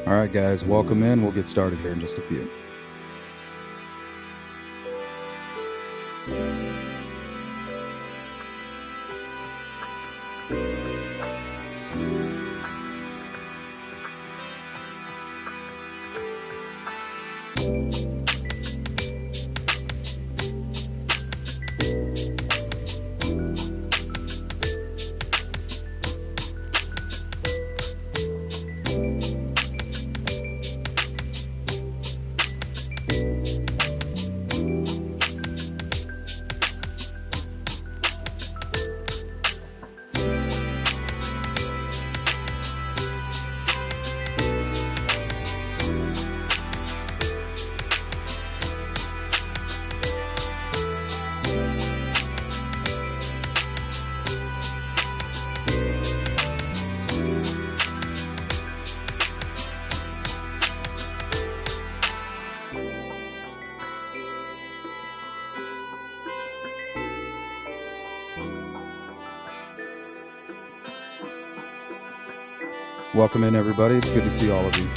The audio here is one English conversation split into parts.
All right, guys, welcome in. We'll get started here in just a few. Welcome in, everybody. It's good to see all of you.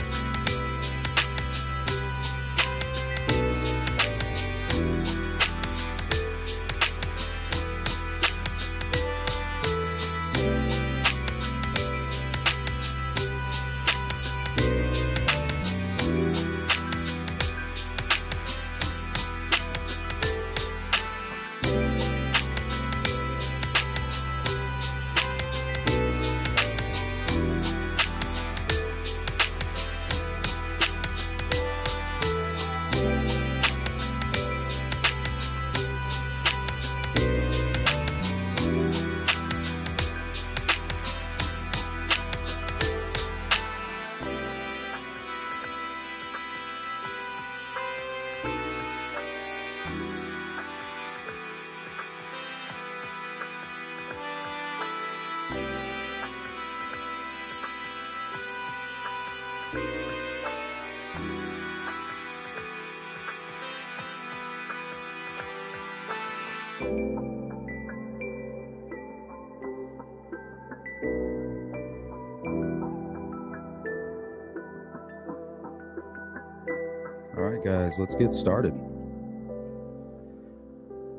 All right, guys, let's get started.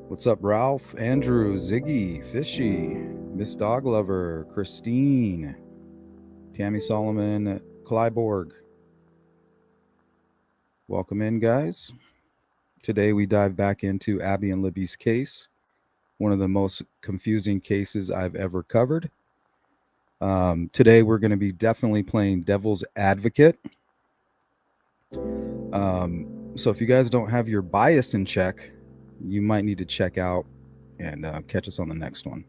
What's up, Ralph, Andrew, Ziggy, Fishy, Miss Dog Lover, Christine, Tammy Solomon, Clyborg? Welcome in, guys. Today we dive back into Abby and Libby's case, one of the most confusing cases I've ever covered. Today we're going to be definitely playing devil's advocate. So if you guys don't have your bias in check, you might need to check out and catch us on the next one.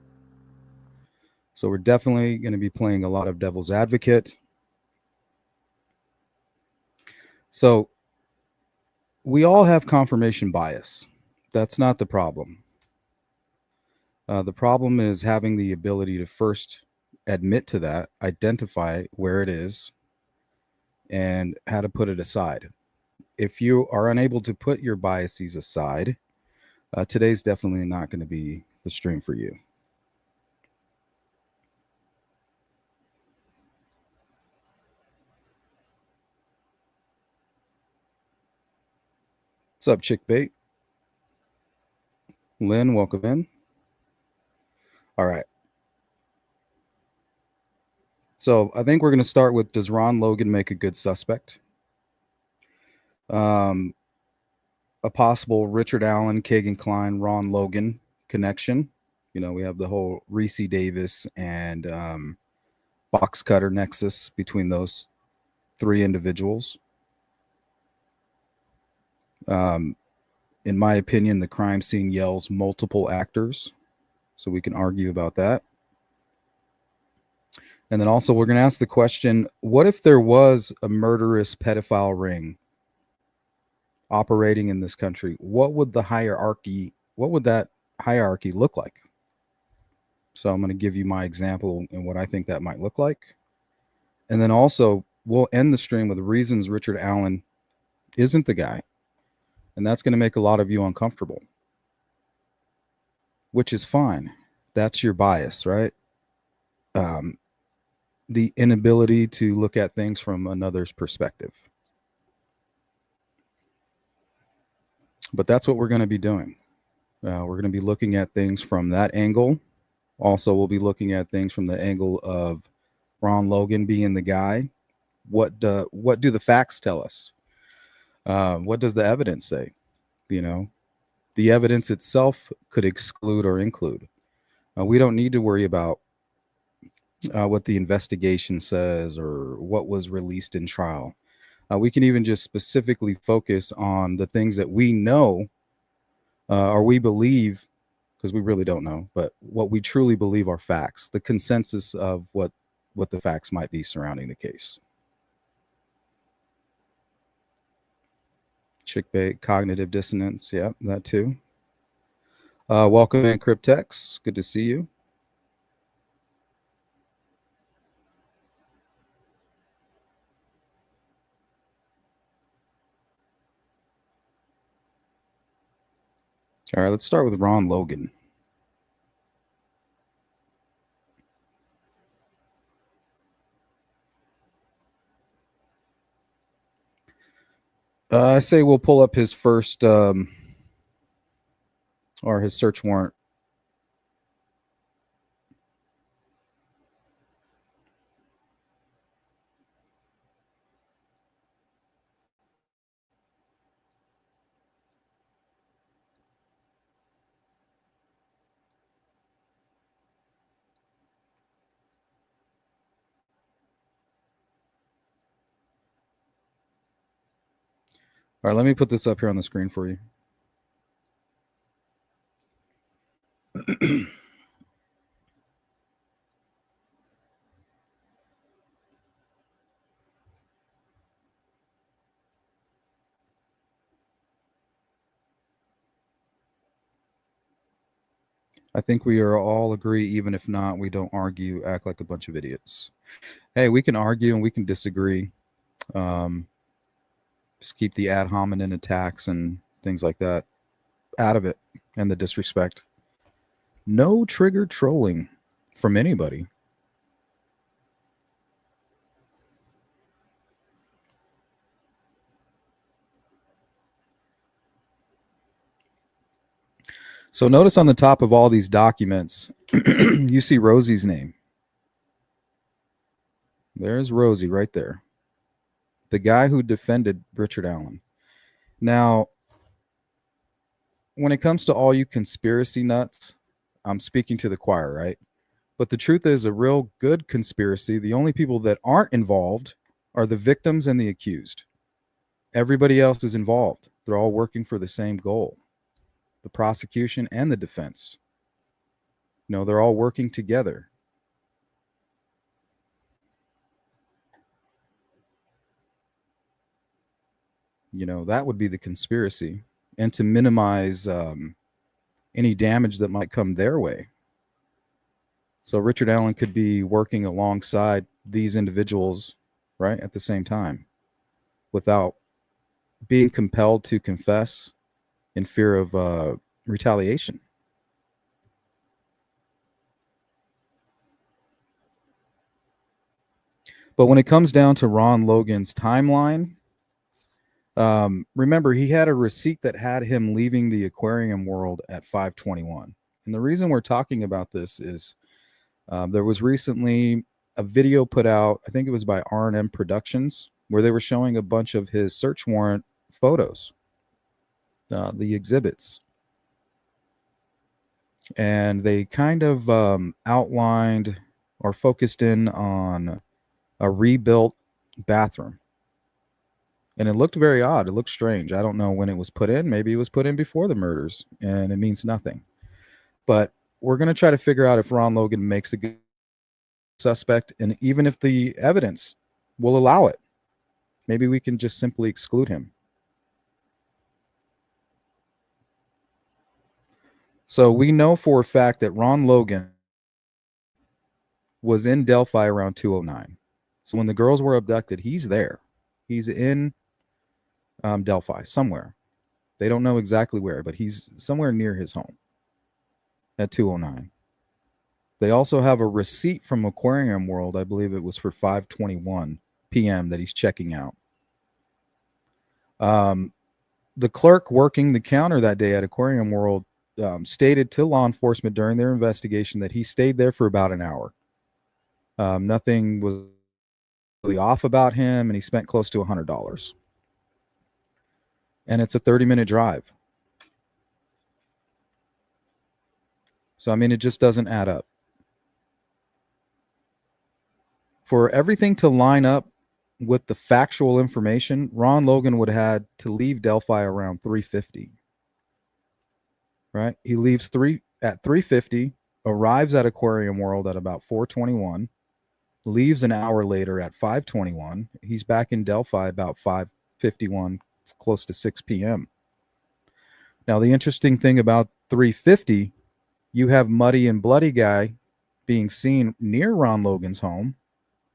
So we're definitely going to be playing a lot of devil's advocate. So we all have confirmation bias. That's not the problem. The problem is having the ability to first admit to that, identify where it is, and how to put it aside. If you are unable to put your biases aside, today's definitely not going to be the stream for you. What's up, Chick Bait? Lynn, welcome in. All right. So I think we're going to start with, does Ron Logan make a good suspect? A possible Richard Allen, Kagan Klein, Ron Logan connection. You know, we have the whole Reese Davis and box cutter nexus between those three individuals. In my opinion, the crime scene yells multiple actors, so we can argue about that. And then also we're going to ask the question, what if there was a murderous pedophile ring operating in this country? What would that hierarchy look like? So I'm going to give you my example and what I think that might look like. And then also we'll end the stream with reasons Richard Allen isn't the guy. And that's going to make a lot of you uncomfortable, which is fine. That's your bias, right? the inability to look at things from another's perspective. But that's what we're going to be doing. We're going to be looking at things from that angle. Also, we'll be looking at things from the angle of Ron Logan being the guy. What do the facts tell us? What does the evidence say? You know, the evidence itself could exclude or include. We don't need to worry about what the investigation says or what was released in trial. We can even just specifically focus on the things that we know or we believe, because we really don't know, but what we truly believe are facts, the consensus of what the facts might be surrounding the case. Chickbait, cognitive dissonance, yeah, that too. Welcome in, Cryptex. Good to see you. All right, let's start with Ron Logan. I say we'll pull up his first or his search warrant. All right, let me put this up here on the screen for you. I think we are all agree, even if not, we don't argue, act like a bunch of idiots. Hey, we can argue and we can disagree. Just keep the ad hominem attacks and things like that out of it, and the disrespect. No trigger trolling from anybody. So notice on the top of all these documents, you see Rosie's name. There's Rosie right there. The guy who defended Richard Allen. Now, when it comes to all you conspiracy nuts, I'm speaking to the choir, right? But the truth is, a real good conspiracy, the only people that aren't involved are the victims and the accused. Everybody else is involved. They're all working for the same goal, the prosecution and the defense. You know, they're all working together. You know, that would be the conspiracy, and to minimize any damage that might come their way. So Richard Allen could be working alongside these individuals, right, at the same time, without being compelled to confess in fear of retaliation. But when it comes down to Ron Logan's timeline, remember, he had a receipt that had him leaving the aquarium world at 5:21. And the reason we're talking about this is there was recently a video put out, I think it was by R&M Productions, where they were showing a bunch of his search warrant photos, the exhibits. And they kind of outlined or focused in on a rebuilt bathroom. And it looked very odd. It looked strange. I don't know when it was put in. Maybe it was put in before the murders, and it means nothing. But we're going to try to figure out if Ron Logan makes a good suspect, and even if the evidence will allow it, maybe we can just simply exclude him. So we know for a fact that Ron Logan was in Delphi around 2:09. So when the girls were abducted, he's there. He's in Delphi somewhere. They don't know exactly where, but he's somewhere near his home at 2:09. They also have a receipt from Aquarium World. I believe it was for 5:21 p.m. that he's checking out. The clerk working the counter that day at Aquarium World stated to law enforcement during their investigation that he stayed there for about an hour. Nothing was really off about him, and he spent close to $100. And it's a 30-minute drive. So, I mean, it just doesn't add up. For everything to line up with the factual information, Ron Logan would have had to leave Delphi around 3:50. Right? He leaves at 3:50, arrives at Aquarium World at about 4:21, leaves an hour later at 5:21. He's back in Delphi about 5:51, close to 6 p.m. Now, the interesting thing about 3:50, you have Muddy and Bloody Guy being seen near Ron Logan's home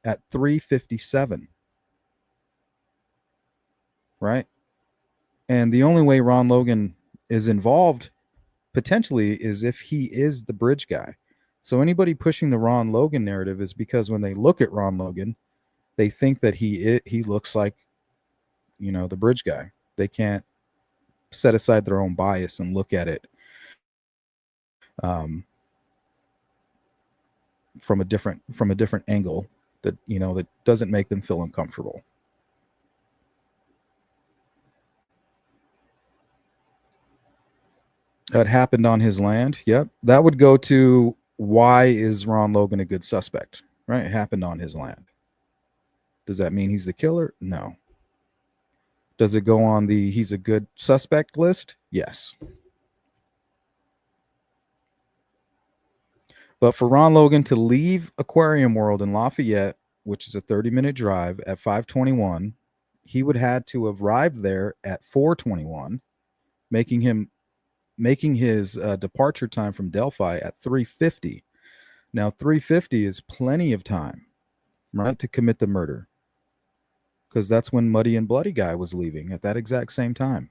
at 3:57. Right? And the only way Ron Logan is involved potentially is if he is the bridge guy. So anybody pushing the Ron Logan narrative is because when they look at Ron Logan, they think that he looks like, the bridge guy. They can't set aside their own bias and look at it from a different angle that that doesn't make them feel uncomfortable. That happened on his land. Yep. That would go to why is Ron Logan a good suspect, right? It happened on his land. Does that mean he's the killer? No. Does it go on the he's a good suspect list? Yes. But for Ron Logan to leave Aquarium World in Lafayette, which is a 30-minute drive, at 5:21, he would had to have arrived there at 4:21, making his departure time from Delphi at 3:50. Now, 3:50 is plenty of time, right, to commit the murder, because that's when Muddy and Bloody Guy was leaving at that exact same time.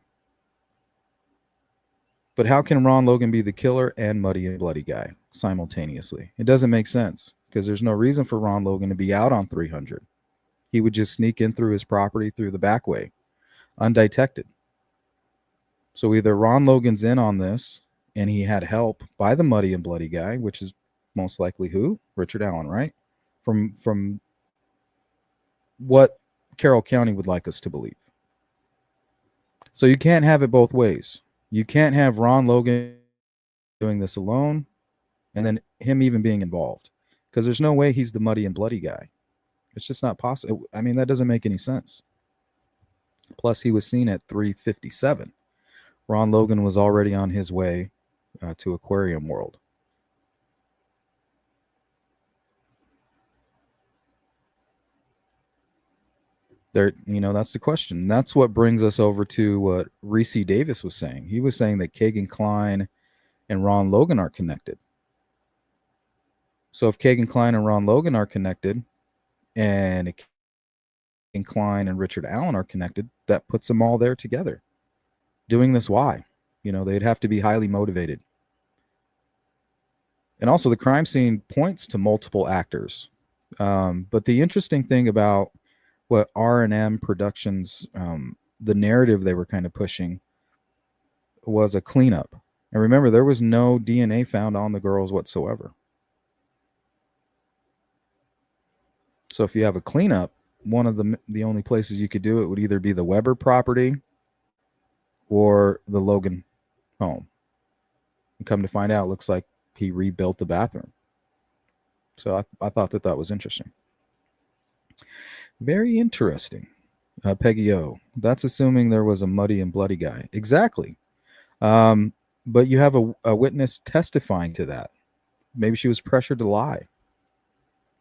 But how can Ron Logan be the killer and Muddy and Bloody Guy simultaneously? It doesn't make sense, because there's no reason for Ron Logan to be out on 300. He would just sneak in through his property through the back way, undetected. So either Ron Logan's in on this and he had help by the Muddy and Bloody Guy, which is most likely who? Richard Allen, right? From what Carroll County would like us to believe. So you can't have it both ways. You can't have Ron Logan doing this alone and then him even being involved, because there's no way he's the Muddy and Bloody Guy. It's just not possible. I mean, that doesn't make any sense. Plus, he was seen at 3:57. Ron Logan was already on his way to Aquarium World. There, that's the question. That's what brings us over to what Reese Davis was saying. He was saying that Kagan Klein and Ron Logan are connected. So if Kagan Klein and Ron Logan are connected, and Kagan Klein and Richard Allen are connected, that puts them all there together. Doing this, why? They'd have to be highly motivated. And also, the crime scene points to multiple actors. But the interesting thing about what R&M Productions, the narrative they were kind of pushing, was a cleanup. And remember, there was no DNA found on the girls whatsoever. So if you have a cleanup, one of the only places you could do it would either be the Weber property or the Logan home. And come to find out, it looks like he rebuilt the bathroom. So I thought that was interesting. Very interesting. Peggy O. That's assuming there was a Muddy and Bloody Guy. Exactly. But you have a witness testifying to that. Maybe she was pressured to lie.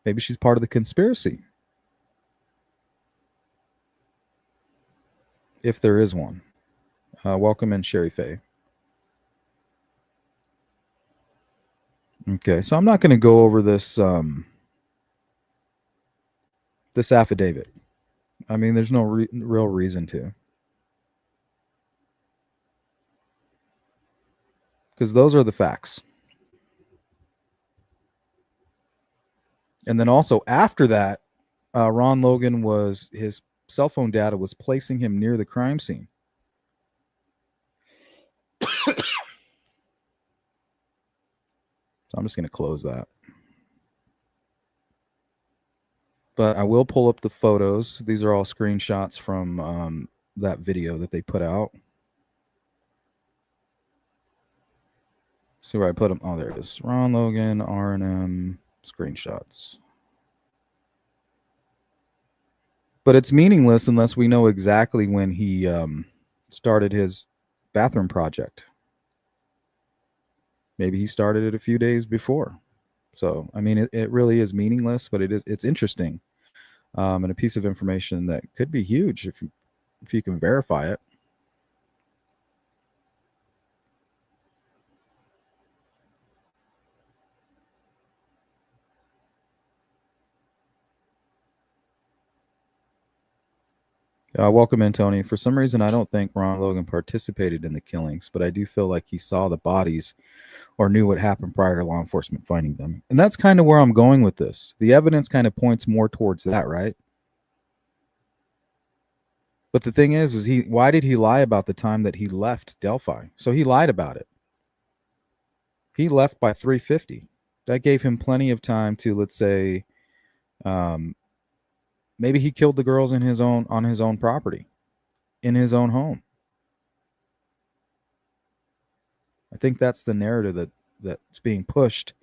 Maybe she's part of the conspiracy. If there is one. Welcome in, Sherry Faye. Okay, so I'm not going to go over this this affidavit. I mean, there's no real reason to. Because those are the facts. And then also after that, Ron Logan was his cell phone data was placing him near the crime scene. So I'm just going to close that. But I will pull up the photos. These are all screenshots from that video that they put out. See where I put them? Oh, there it is. Ron Logan, R&M, screenshots. But it's meaningless unless we know exactly when he started his bathroom project. Maybe he started it a few days before. So, I mean, it really is meaningless, but it's interesting, and a piece of information that could be huge if you can verify it. Welcome in, Tony. For some reason, I don't think Ron Logan participated in the killings, but I do feel like he saw the bodies or knew what happened prior to law enforcement finding them. And that's kind of where I'm going with this. The evidence kind of points more towards that, right? But the thing is why did he lie about the time that he left Delphi? So he lied about it. He left by 3:50. That gave him plenty of time to, let's say, um, maybe he killed the girls on his own property, in his own home. I think that's the narrative that's being pushed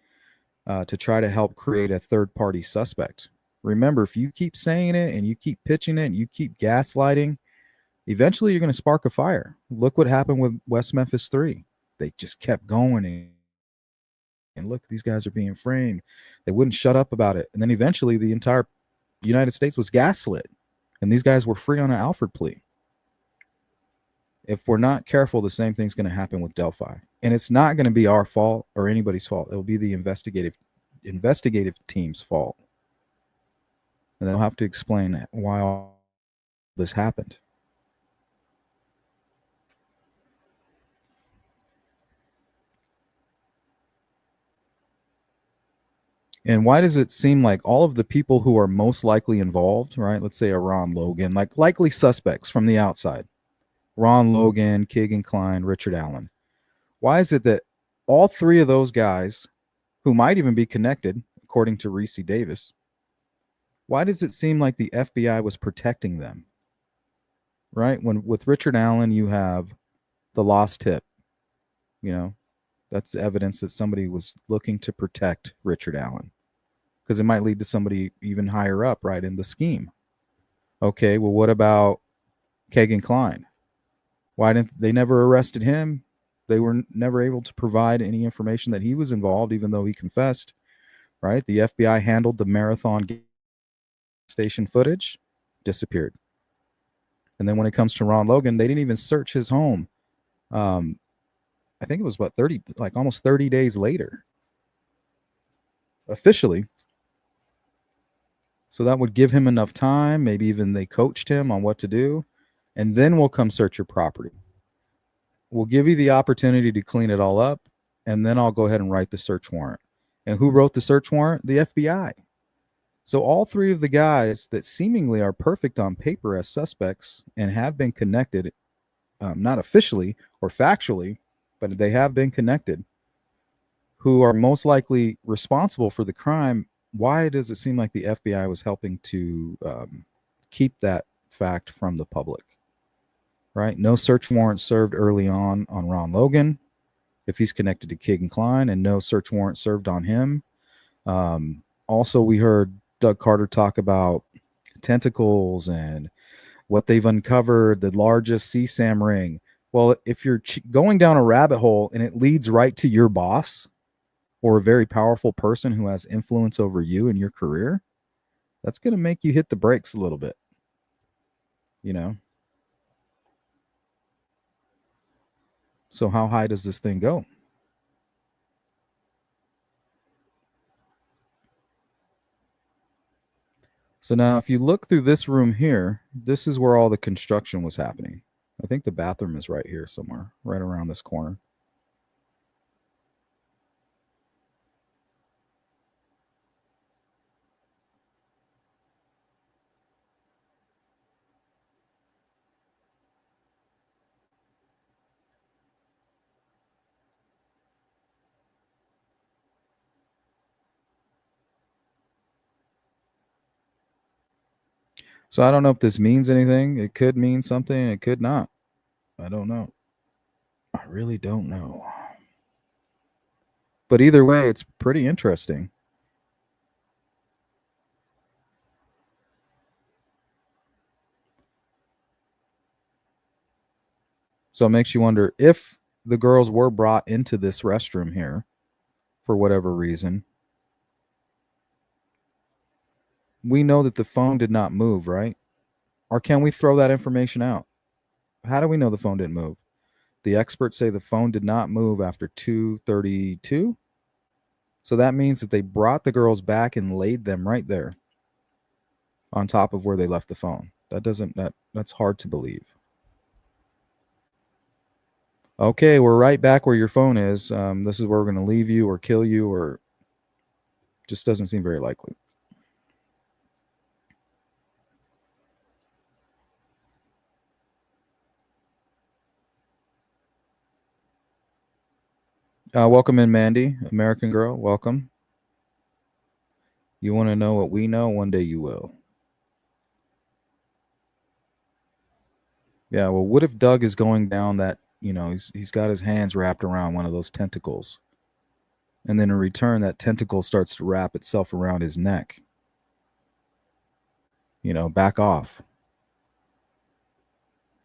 to try to help create a third party suspect. Remember, if you keep saying it and you keep pitching it and you keep gaslighting, eventually you're going to spark a fire. Look what happened with West Memphis 3. They just kept going and look, these guys are being framed. They wouldn't shut up about it. And then eventually the entire United States was gaslit and these guys were free on an Alford plea. If we're not careful, the same thing's going to happen with Delphi. And it's not going to be our fault or anybody's fault. It'll be the investigative team's fault. And they'll have to explain why all this happened. And why does it seem like all of the people who are most likely involved, right? Let's say a Ron Logan, like likely suspects from the outside, Ron Logan, Keegan Kline, Richard Allen. Why is it that all three of those guys, who might even be connected, according to Reese Davis, why does it seem like the FBI was protecting them? Right? When with Richard Allen, you have the lost tip. You know, that's evidence that somebody was looking to protect Richard Allen because it might lead to somebody even higher up, right, in the scheme. Okay, well, what about Keegan Kline? Why didn't they never arrested him? They were never able to provide any information that he was involved, even though he confessed, right? The FBI handled the marathon station footage, disappeared. And then when it comes to Ron Logan, they didn't even search his home. I think it was what, 30, like almost 30 days later, officially. So that would give him enough time. Maybe even they coached him on what to do. And then we'll come search your property. We'll give you the opportunity to clean it all up. And then I'll go ahead and write the search warrant. And who wrote the search warrant? The FBI. So all three of the guys that seemingly are perfect on paper as suspects and have been connected, not officially or factually, but they have been connected, who are most likely responsible for the crime. Why does it seem like the FBI was helping to keep that fact from the public? Right? No search warrant served early on Ron Logan, if he's connected to Keegan Kline, and no search warrant served on him. Also, we heard Doug Carter talk about tentacles and what they've uncovered, the largest CSAM ring. Well, if you're going down a rabbit hole and it leads right to your boss or a very powerful person who has influence over you in your career, that's going to make you hit the brakes a little bit, you know? So how high does this thing go? So now if you look through this room here, this is where all the construction was happening. I think the bathroom is right here somewhere, right around this corner. So I don't know if this means anything. It could mean something. It could not. I don't know. I really don't know. But either way, it's pretty interesting. So it makes you wonder if the girls were brought into this restroom here for whatever reason. We know that the phone did not move, right? Or can we throw that information out? How do we know the phone didn't move? The experts say the phone did not move after 2:32. So that means that they brought the girls back and laid them right there on top of where they left the phone. That's hard to believe. Okay, we're right back where your phone is. This is where we're going to leave you or kill you, or just doesn't seem very likely. Welcome in, Mandy, American girl. Welcome. You want to know what we know? One day you will. Yeah. Well, what if Doug is going down that? He's got his hands wrapped around one of those tentacles, and then in return, that tentacle starts to wrap itself around his neck. Back off.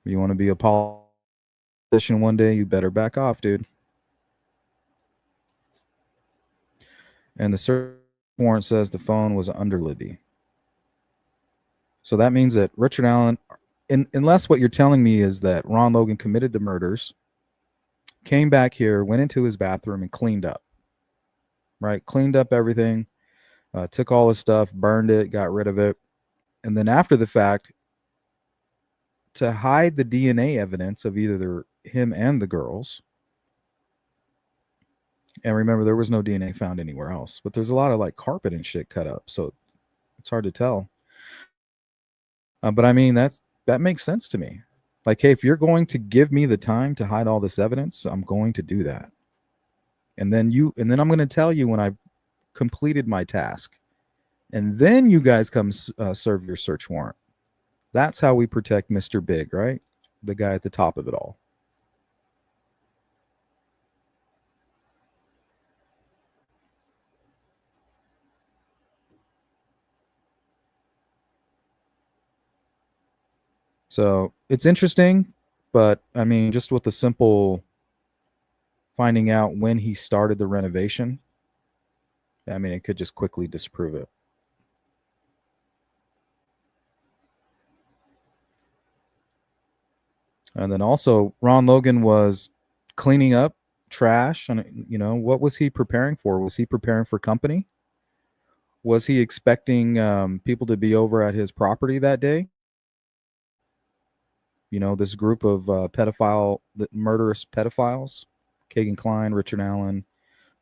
You want to be a politician one day? You better back off, dude. And the search warrant says the phone was under Libby. So that means that Richard Allen, unless what you're telling me is that Ron Logan committed the murders, came back here, went into his bathroom and cleaned up, right? Cleaned up everything, took all his stuff, burned it, got rid of it. And then after the fact, to hide the DNA evidence of either him and the girls, and remember, there was no DNA found anywhere else, but there's a lot of like carpet and shit cut up. So it's hard to tell. But I mean, that makes sense to me. Like, hey, if you're going to give me the time to hide all this evidence, I'm going to do that. And then I'm going to tell you when I've completed my task. And then you guys come serve your search warrant. That's how we protect Mr. Big, right? The guy at the top of it all. So it's interesting, but I mean, just with the simple finding out when he started the renovation, I mean, it could just quickly disprove it. And then also, Ron Logan was cleaning up trash. And, what was he preparing for? Was he preparing for company? Was he expecting people to be over at his property that day? This group of murderous pedophiles, Kagan Klein, Richard Allen,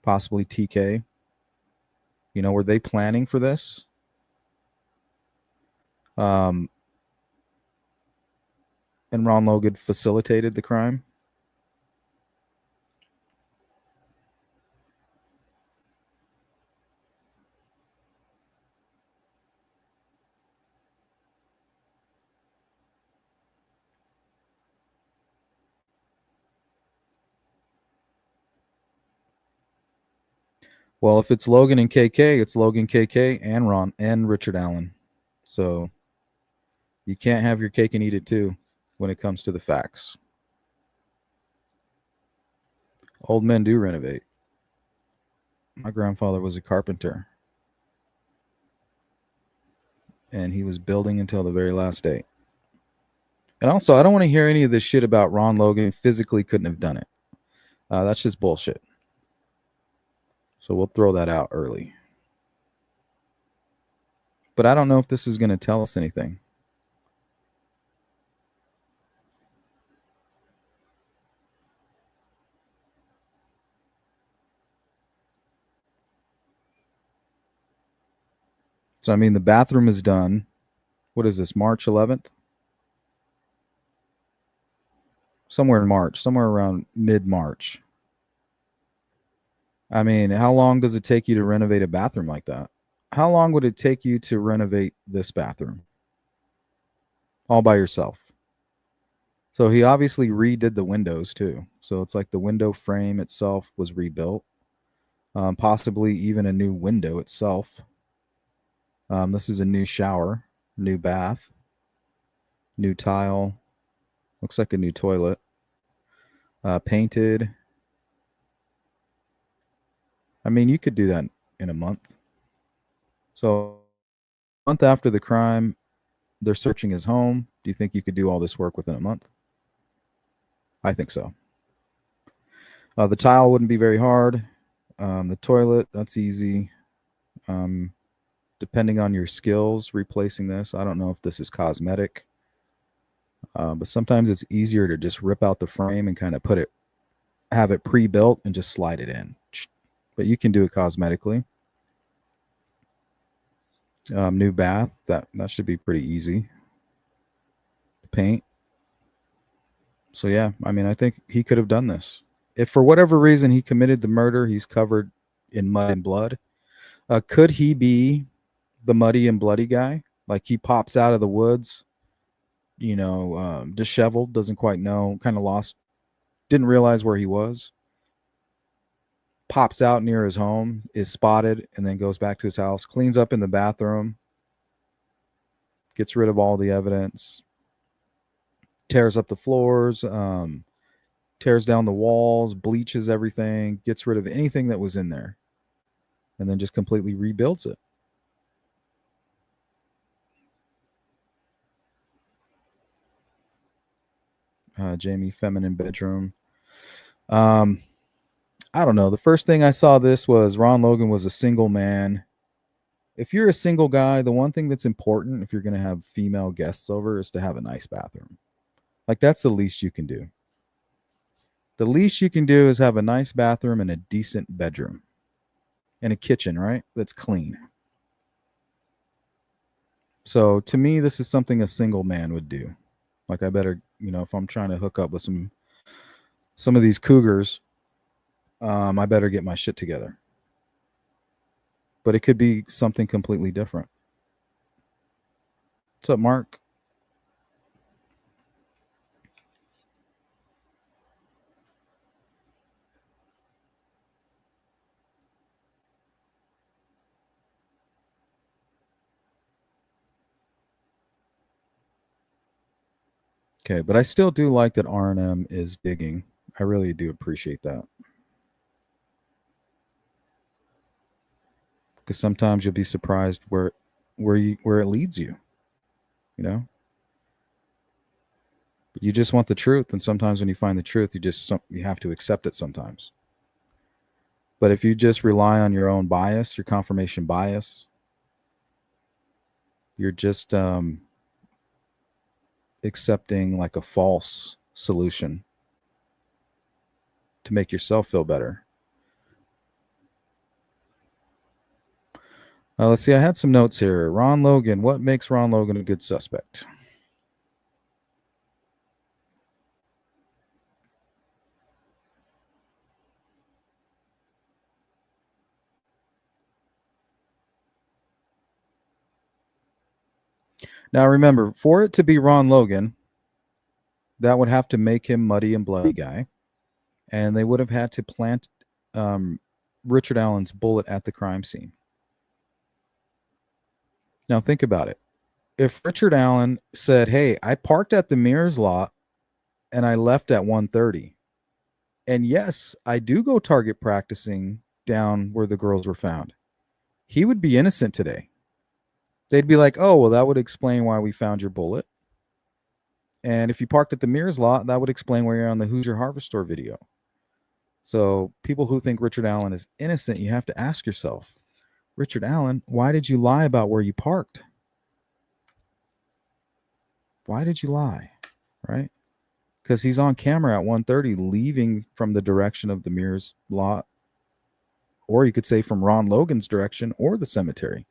possibly TK. Were they planning for this? And Ron Logan facilitated the crime. Well, if it's Logan and KK, it's Logan, KK, and Ron and Richard Allen. So you can't have your cake and eat it too when it comes to the facts. Old men do renovate. My grandfather was a carpenter, and he was building until the very last day. And also, I don't want to hear any of this shit about Ron Logan physically couldn't have done it. That's just bullshit. So we'll throw that out early. But I don't know if this is going to tell us anything. So, I mean, the bathroom is done. What is this, March 11th? Somewhere in March, somewhere around mid-March. I mean, how long does it take you to renovate a bathroom like that? How long would it take you to renovate this bathroom? all by yourself. So he obviously redid the windows too. So it's like the window frame itself was rebuilt, possibly even a new window itself. This is a new shower, new bath, new tile. Looks like a new toilet. Painted. I mean, you could do that in a month. So, a month after the crime, they're searching his home. Do you think you could do all this work within a month? I think so. The tile wouldn't be very hard. The toilet, that's easy. Depending on your skills, replacing this, I don't know if this is cosmetic, but sometimes it's easier to just rip out the frame and kind of have it pre-built and just slide it in. But you can do it cosmetically. New bath, that should be pretty easy. Paint. So yeah, I mean, I think he could have done this. If for whatever reason he committed the murder, he's covered in mud and blood. Could he be the muddy and bloody guy? Like he pops out of the woods, disheveled, doesn't quite know, kind of lost, didn't realize where he was. Pops out near his home, is spotted, and then goes back to his house, cleans up in the bathroom, gets rid of all the evidence, tears up the floors, tears down the walls, bleaches everything, gets rid of anything that was in there, and then just completely rebuilds it. Jamie, feminine bedroom. I don't know. The first thing I saw this was Ron Logan was a single man. If you're a single guy, the one thing that's important if you're going to have female guests over is to have a nice bathroom. Like that's the least you can do. The least you can do is have a nice bathroom and a decent bedroom and a kitchen, right? That's clean. So to me, this is something a single man would do. Like I better, if I'm trying to hook up with some of these cougars, I better get my shit together. But it could be something completely different. What's up, Mark? Okay, but I still do like that R&M is digging. I really do appreciate that. Because sometimes you'll be surprised where it leads you. But you just want the truth, and sometimes when you find the truth, you have to accept it sometimes. But if you just rely on your own bias, your confirmation bias, you're just accepting like a false solution to make yourself feel better. Let's see. I had some notes here. Ron Logan. What makes Ron Logan a good suspect? Now, remember, for it to be Ron Logan, that would have to make him muddy and bloody guy. And they would have had to plant Richard Allen's bullet at the crime scene. Now, think about it. If Richard Allen said, hey, I parked at the Mears lot and I left at 1:30. And yes, I do go target practicing down where the girls were found. He would be innocent today. They'd be like, oh, well, that would explain why we found your bullet. And if you parked at the Mears lot, that would explain why you're on the Hoosier Harvest Store video. So people who think Richard Allen is innocent, you have to ask yourself, Richard Allen, why did you lie about where you parked? Why did you lie? Right? Because he's on camera at 1:30 leaving from the direction of the Mears lot. Or you could say from Ron Logan's direction or the cemetery.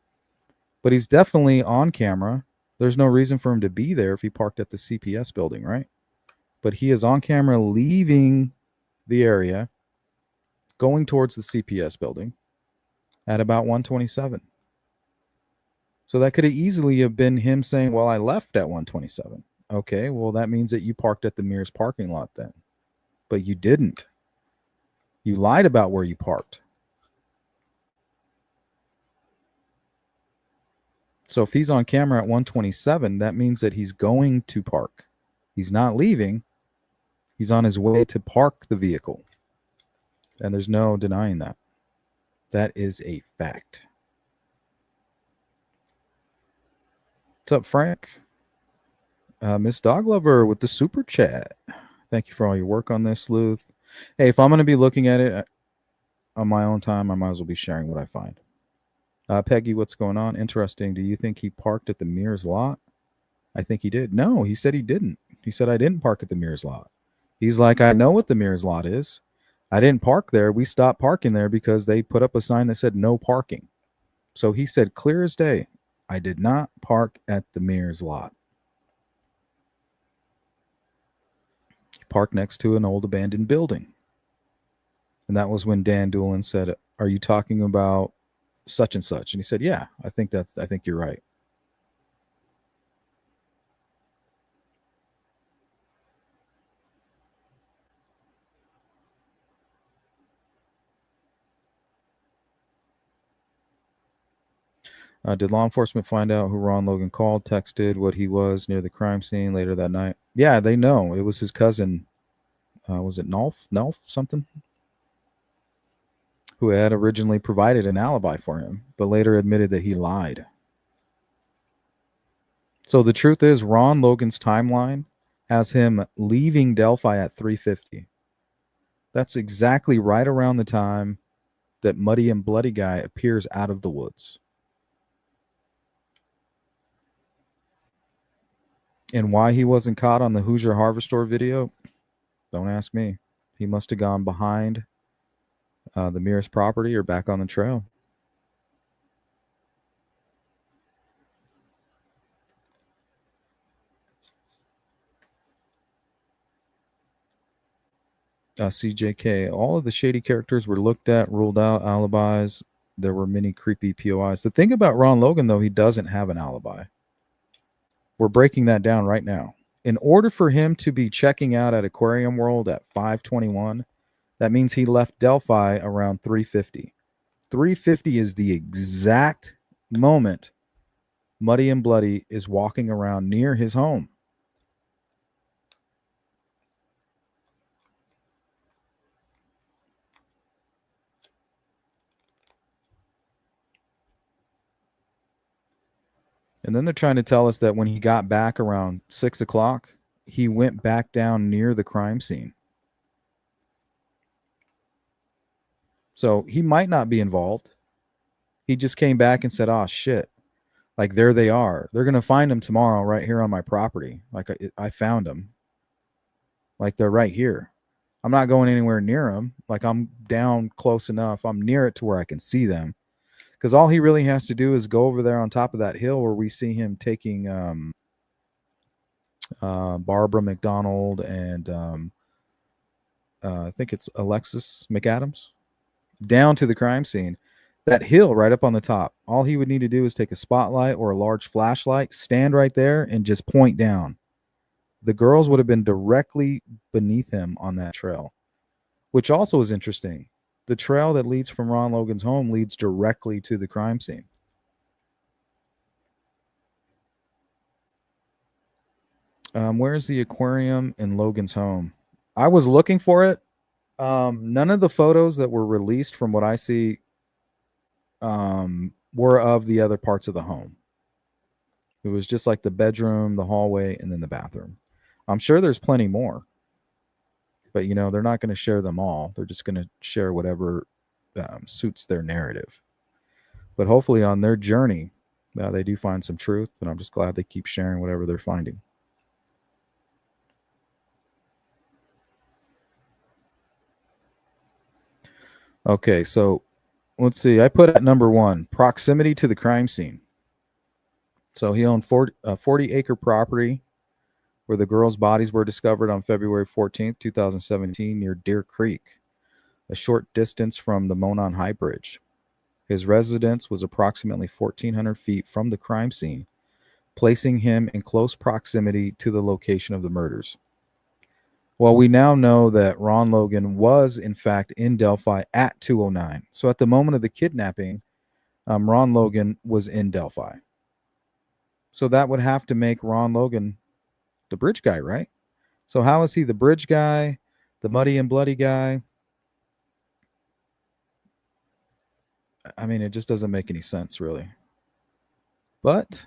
But he's definitely on camera. There's no reason for him to be there if he parked at the CPS building, right? But he is on camera leaving the area, going towards the CPS building at about 1:27. So that could have easily have been him saying, well, I left at 1:27. Okay, well, that means that you parked at the Mears parking lot then. But you didn't. You lied about where you parked. So if he's on camera at 127, that means that he's going to park. He's not leaving. He's on his way to park the vehicle. And there's no denying that. That is a fact. What's up, Frank? Miss Doglover with the super chat. Thank you for all your work on this, Sleuth. Hey, if I'm going to be looking at it on my own time, I might as well be sharing what I find. Peggy, what's going on? Interesting. Do you think he parked at the Mears lot? I think he did. No, he said he didn't. He said, I didn't park at the Mears lot. He's like, I know what the Mears lot is. I didn't park there. We stopped parking there because they put up a sign that said no parking. So he said, clear as day, I did not park at the Mears lot. He parked next to an old abandoned building. And that was when Dan Doolin said, are you talking about such and such? And he said, yeah, I think you're right. Did law enforcement find out who Ron Logan called, texted, what he was near the crime scene later that night? Yeah, they know. It was his cousin. Was it Nolf something? Who had originally provided an alibi for him, but later admitted that he lied. So the truth is, Ron Logan's timeline has him leaving Delphi at 3:50. That's exactly right around the time that Muddy and Bloody Guy appears out of the woods. And why he wasn't caught on the Hoosier Harvestor video, don't ask me. He must have gone behind the Mears property or back on the trail. CJK, all of the shady characters were looked at, ruled out, alibis. There were many creepy POIs. The thing about Ron Logan, though, he doesn't have an alibi. We're breaking that down right now. In order for him to be checking out at Aquarium World at 5:21, that means he left Delphi around 3:50. 3:50 is the exact moment Muddy and Bloody is walking around near his home. And then they're trying to tell us that when he got back around 6 o'clock, he went back down near the crime scene. So he might not be involved. He just came back and said, oh, shit. Like, there they are. They're going to find them tomorrow right here on my property. Like, I found them. Like, they're right here. I'm not going anywhere near them. Like, I'm down close enough. I'm near it to where I can see them. Because all he really has to do is go over there on top of that hill where we see him taking Barbara McDonald and I think it's Alexis McAdams down to the crime scene. That hill right up on the top. All he would need to do is take a spotlight or a large flashlight, stand right there, and just point down. The girls would have been directly beneath him on that trail, which also is interesting. The trail that leads from Ron Logan's home leads directly to the crime scene. Where's the aquarium in Logan's home? I was looking for it. None of the photos that were released from what I see were of the other parts of the home. It was just like the bedroom, the hallway, and then the bathroom. I'm sure there's plenty more, but they're not going to share them all. They're just going to share whatever suits their narrative. But hopefully on their journey, they do find some truth, and I'm just glad they keep sharing whatever they're finding. Okay, so let's see. I put at number 1, proximity to the crime scene. So he owned 40-acre property where the girls' bodies were discovered on February 14th, 2017 near Deer Creek, a short distance from the Monon High Bridge. His residence was approximately 1,400 feet from the crime scene, placing him in close proximity to the location of the murders. Well, we now know that Ron Logan was, in fact, in Delphi at 2:09. So at the moment of the kidnapping, Ron Logan was in Delphi. So that would have to make Ron Logan the bridge guy, right? So how is he the bridge guy, the muddy and bloody guy? I mean, it just doesn't make any sense, really. But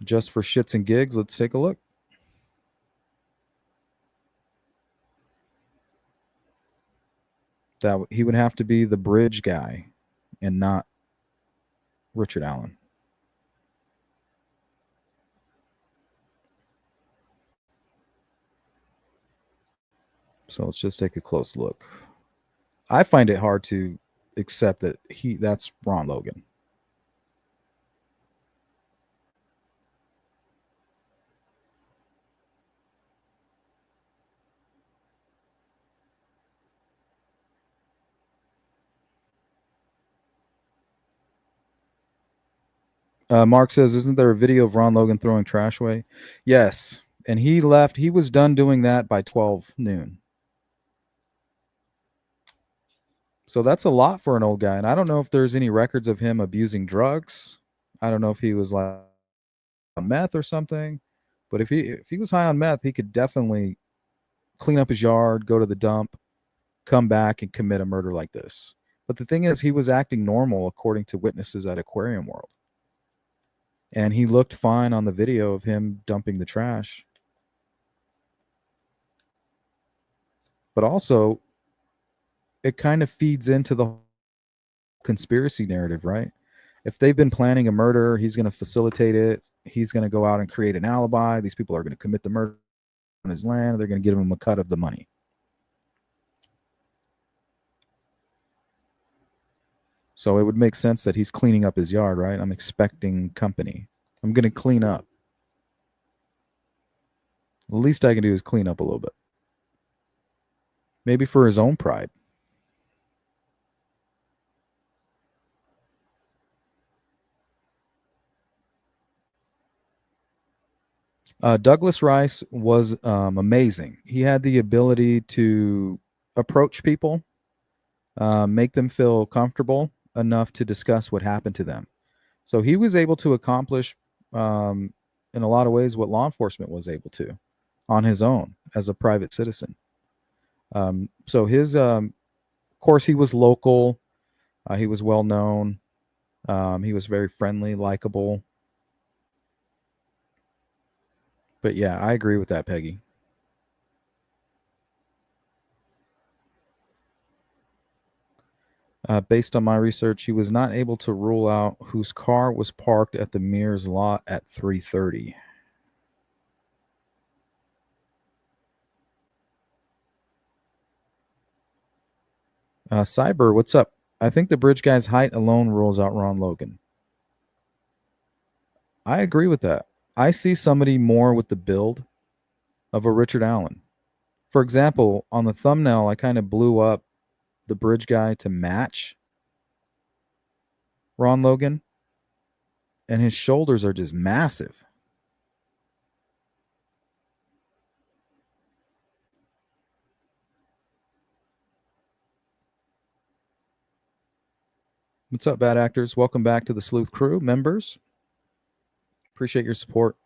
just for shits and gigs, let's take a look. That he would have to be the bridge guy and not Richard Allen. So let's just take a close look. I find it hard to accept that that's Ron Logan. Mark says, "Isn't there a video of Ron Logan throwing trash away?" Yes, and he left. He was done doing that by 12 noon. So that's a lot for an old guy. And I don't know if there's any records of him abusing drugs. I don't know if he was like on meth or something. But if he was high on meth, he could definitely clean up his yard, go to the dump, come back and commit a murder like this. But the thing is, he was acting normal according to witnesses at Aquarium World. And he looked fine on the video of him dumping the trash. But also, it kind of feeds into the conspiracy narrative, right? If they've been planning a murder, he's going to facilitate it. He's going to go out and create an alibi. These people are going to commit the murder on his land. They're going to give him a cut of the money. So it would make sense that he's cleaning up his yard, right? I'm expecting company. I'm going to clean up. The least I can do is clean up a little bit. Maybe for his own pride. Douglas Rice was amazing. He had the ability to approach people, make them feel comfortable enough to discuss what happened to them. So he was able to accomplish, in a lot of ways, what law enforcement was able to on his own as a private citizen. So his, of course, he was local. He was well known. He was very friendly, likable. But yeah, I agree with that, Peggy. Based on my research, he was not able to rule out whose car was parked at the Mears lot at 3:30. Cyber, what's up? I think the bridge guy's height alone rules out Ron Logan. I agree with that. I see somebody more with the build of a Richard Allen. For example, on the thumbnail, I kind of blew up the bridge guy to match Ron Logan, and his shoulders are just massive. What's up, bad actors? Welcome back to the Sleuth Crew members. Appreciate your support.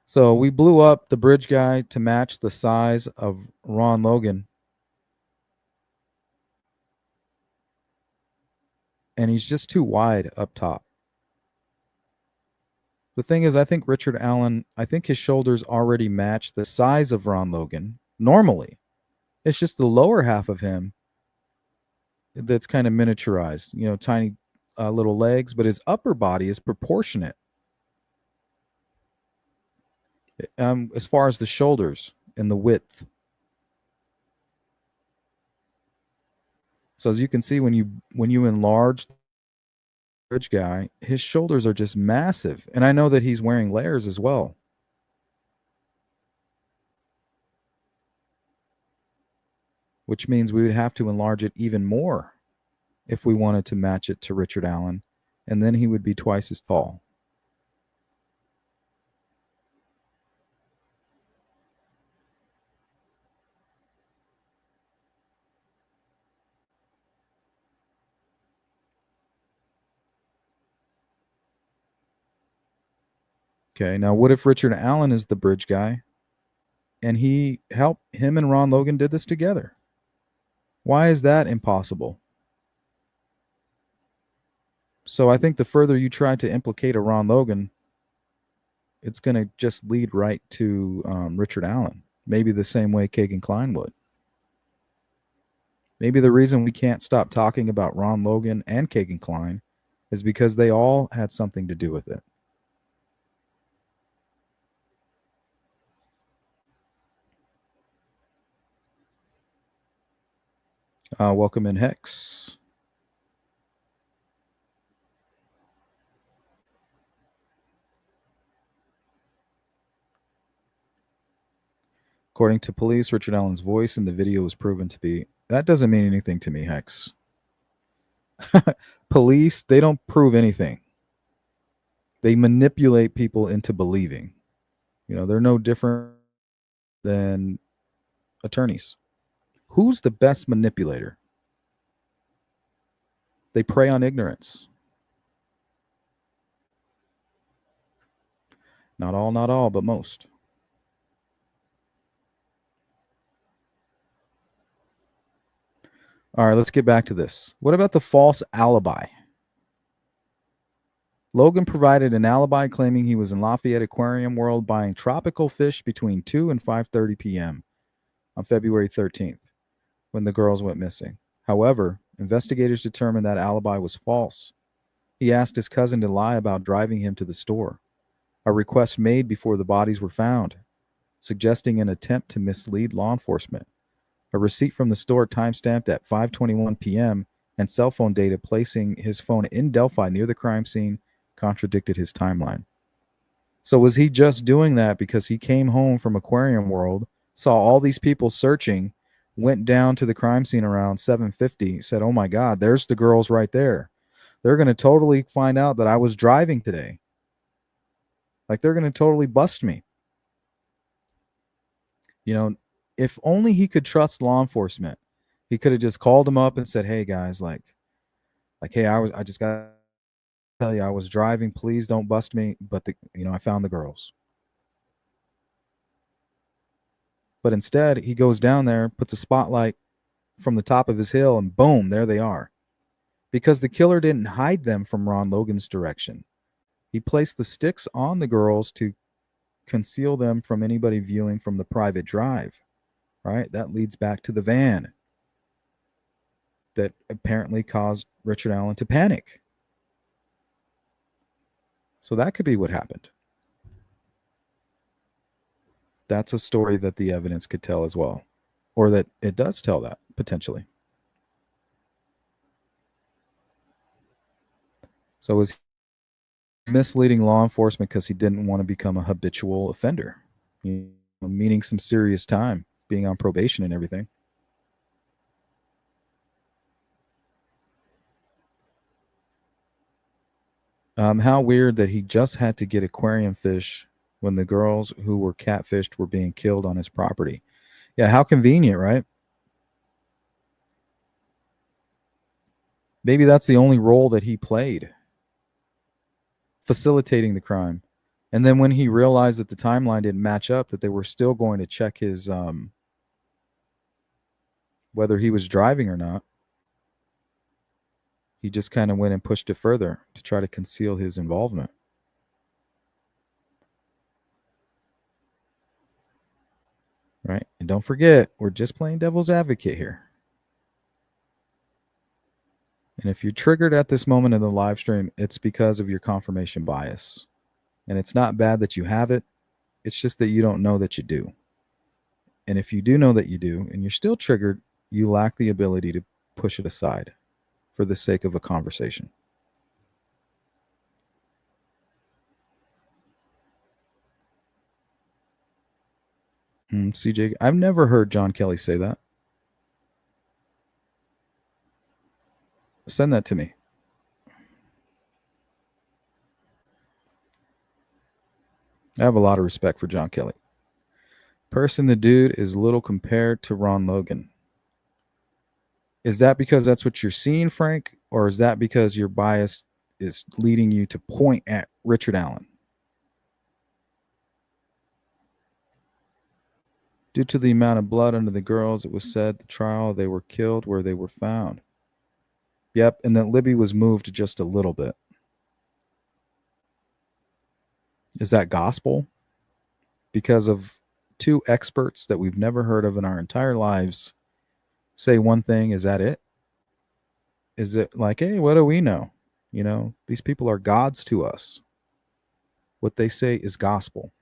So we blew up the bridge guy to match the size of Ron Logan. And he's just too wide up top. The thing is, I think Richard Allen, I think his shoulders already match the size of Ron Logan normally. It's just the lower half of him that's kind of miniaturized, tiny little legs, but his upper body is proportionate. As far as the shoulders and the width. So as you can see, when you enlarge the bridge guy, his shoulders are just massive. And I know that he's wearing layers as well. Which means we would have to enlarge it even more if we wanted to match it to Richard Allen. and then he would be twice as tall. Okay, now what if Richard Allen is the bridge guy and he helped him and Ron Logan did this together? Why is that impossible? So I think the further you try to implicate a Ron Logan, it's going to just lead right to Richard Allen. Maybe the same way Kagan Klein would. Maybe the reason we can't stop talking about Ron Logan and Kagan Klein is because they all had something to do with it. Welcome in, Hex. According to police, Richard Allen's voice in the video was proven to be. That doesn't mean anything to me, Hex. Police, they don't prove anything. They manipulate people into believing. You know, they're no different than attorneys. Who's the best manipulator? They prey on ignorance. Not all, but most. All right, let's get back to this. What about the false alibi? Logan provided an alibi claiming he was in Lafayette Aquarium World buying tropical fish between 2 and 5:30 p.m. on February 13th when the girls went missing. However, investigators determined that alibi was false. He asked his cousin to lie about driving him to the store, a request made before the bodies were found, suggesting an attempt to mislead law enforcement. A receipt from the store timestamped at 5:21 p.m. and cell phone data placing his phone in Delphi near the crime scene contradicted his timeline. So was he just doing that because he came home from Aquarium World, saw all these people searching, went down to the crime scene around 7:50, said, "Oh my God, there's the girls right there. They're going to totally find out that I was driving today. Like they're going to totally bust me." You know, if only he could trust law enforcement, he could have just called them up and said, "Hey guys, hey, I just got to tell you, I was driving. Please don't bust me. But I found the girls." But instead, he goes down there, puts a spotlight from the top of his hill, and boom, there they are. Because the killer didn't hide them from Ron Logan's direction. He placed the sticks on the girls to conceal them from anybody viewing from the private drive. Right? That leads back to the van that apparently caused Richard Allen to panic. So that could be what happened. That's a story that the evidence could tell as well, or that it does tell that potentially. So is he misleading law enforcement because he didn't want to become a habitual offender, meaning some serious time, being on probation and everything? How weird that he just had to get aquarium fish when the girls who were catfished were being killed on his property. Yeah, how convenient, right? Maybe that's the only role that he played, facilitating the crime. And then when he realized that the timeline didn't match up, that they were still going to check his whether he was driving or not, he just kind of went and pushed it further to try to conceal his involvement. Right? And don't forget, we're just playing devil's advocate here. And if you're triggered at this moment in the live stream, it's because of your confirmation bias. And it's not bad that you have it. It's just that you don't know that you do. And if you do know that you do, and you're still triggered, you lack the ability to push it aside for the sake of a conversation. CJ, I've never heard John Kelly say that. Send that to me. I have a lot of respect for John Kelly. Person, the dude is little compared to Ron Logan. Is that because that's what you're seeing, Frank? Or is that because your bias is leading you to point at Richard Allen? Due to the amount of blood under the girls, it was said the trial they were killed where they were found. Yep, and that Libby was moved just a little bit. Is that gospel? Because of two experts that we've never heard of in our entire lives say one thing, is that it? Is it like, hey, what do we know? These people are gods to us. What they say is gospel.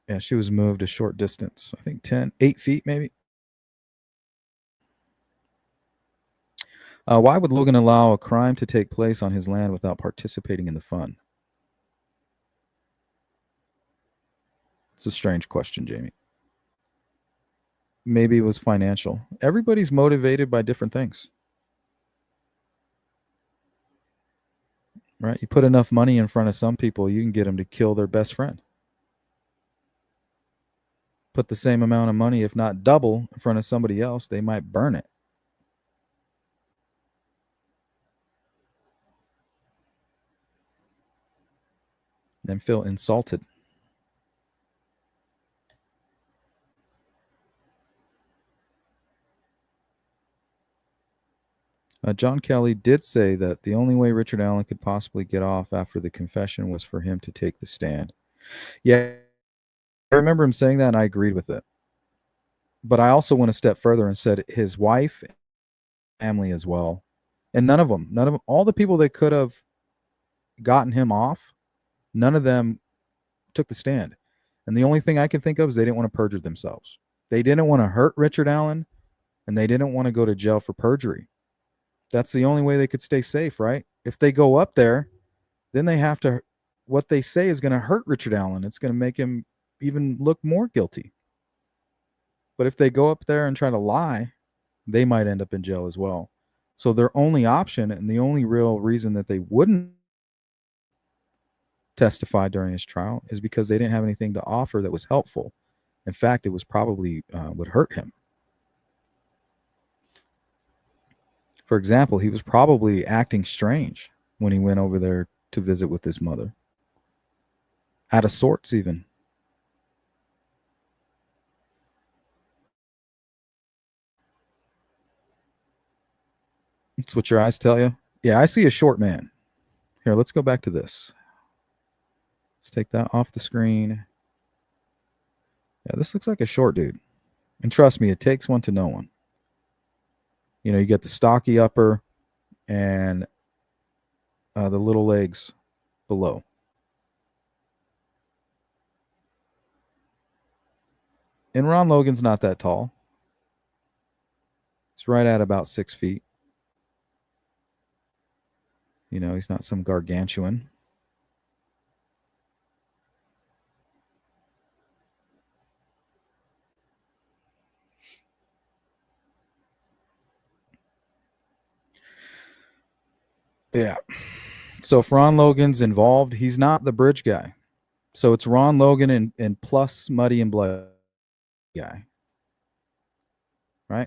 Yeah, she was moved a short distance. I think 8 feet maybe. Why would Logan allow a crime to take place on his land without participating in the fun? It's a strange question, Jamie. Maybe it was financial. Everybody's motivated by different things, right? You put enough money in front of some people, you can get them to kill their best friend. Put the same amount of money, if not double, in front of somebody else, they might burn it. Then feel insulted. John Kelly did say that the only way Richard Allen could possibly get off after the confession was for him to take the stand. Yeah, I remember him saying that, and I agreed with it. But I also went a step further and said his wife, family as well, and none of them, all the people that could have gotten him off, none of them took the stand. And the only thing I can think of is they didn't want to perjure themselves. They didn't want to hurt Richard Allen, and they didn't want to go to jail for perjury. That's the only way they could stay safe, right? If they go up there, then they have to, what they say is going to hurt Richard Allen. It's going to make him even look more guilty. But if they go up there and try to lie, they might end up in jail as well. So their only option and the only real reason that they wouldn't testify during his trial is because they didn't have anything to offer that was helpful. In fact, it was probably would hurt him. For example, he was probably acting strange when he went over there to visit with his mother. Out of sorts, even. That's what your eyes tell you. Yeah, I see a short man. Here, let's go back to this. Let's take that off the screen. Yeah, this looks like a short dude. And trust me, it takes one to know one. You get the stocky upper and the little legs below. And Ron Logan's not that tall. He's right at about 6 feet. He's not some gargantuan. Yeah. So if Ron Logan's involved, he's not the bridge guy. So it's Ron Logan and plus Muddy and Blood guy. Right?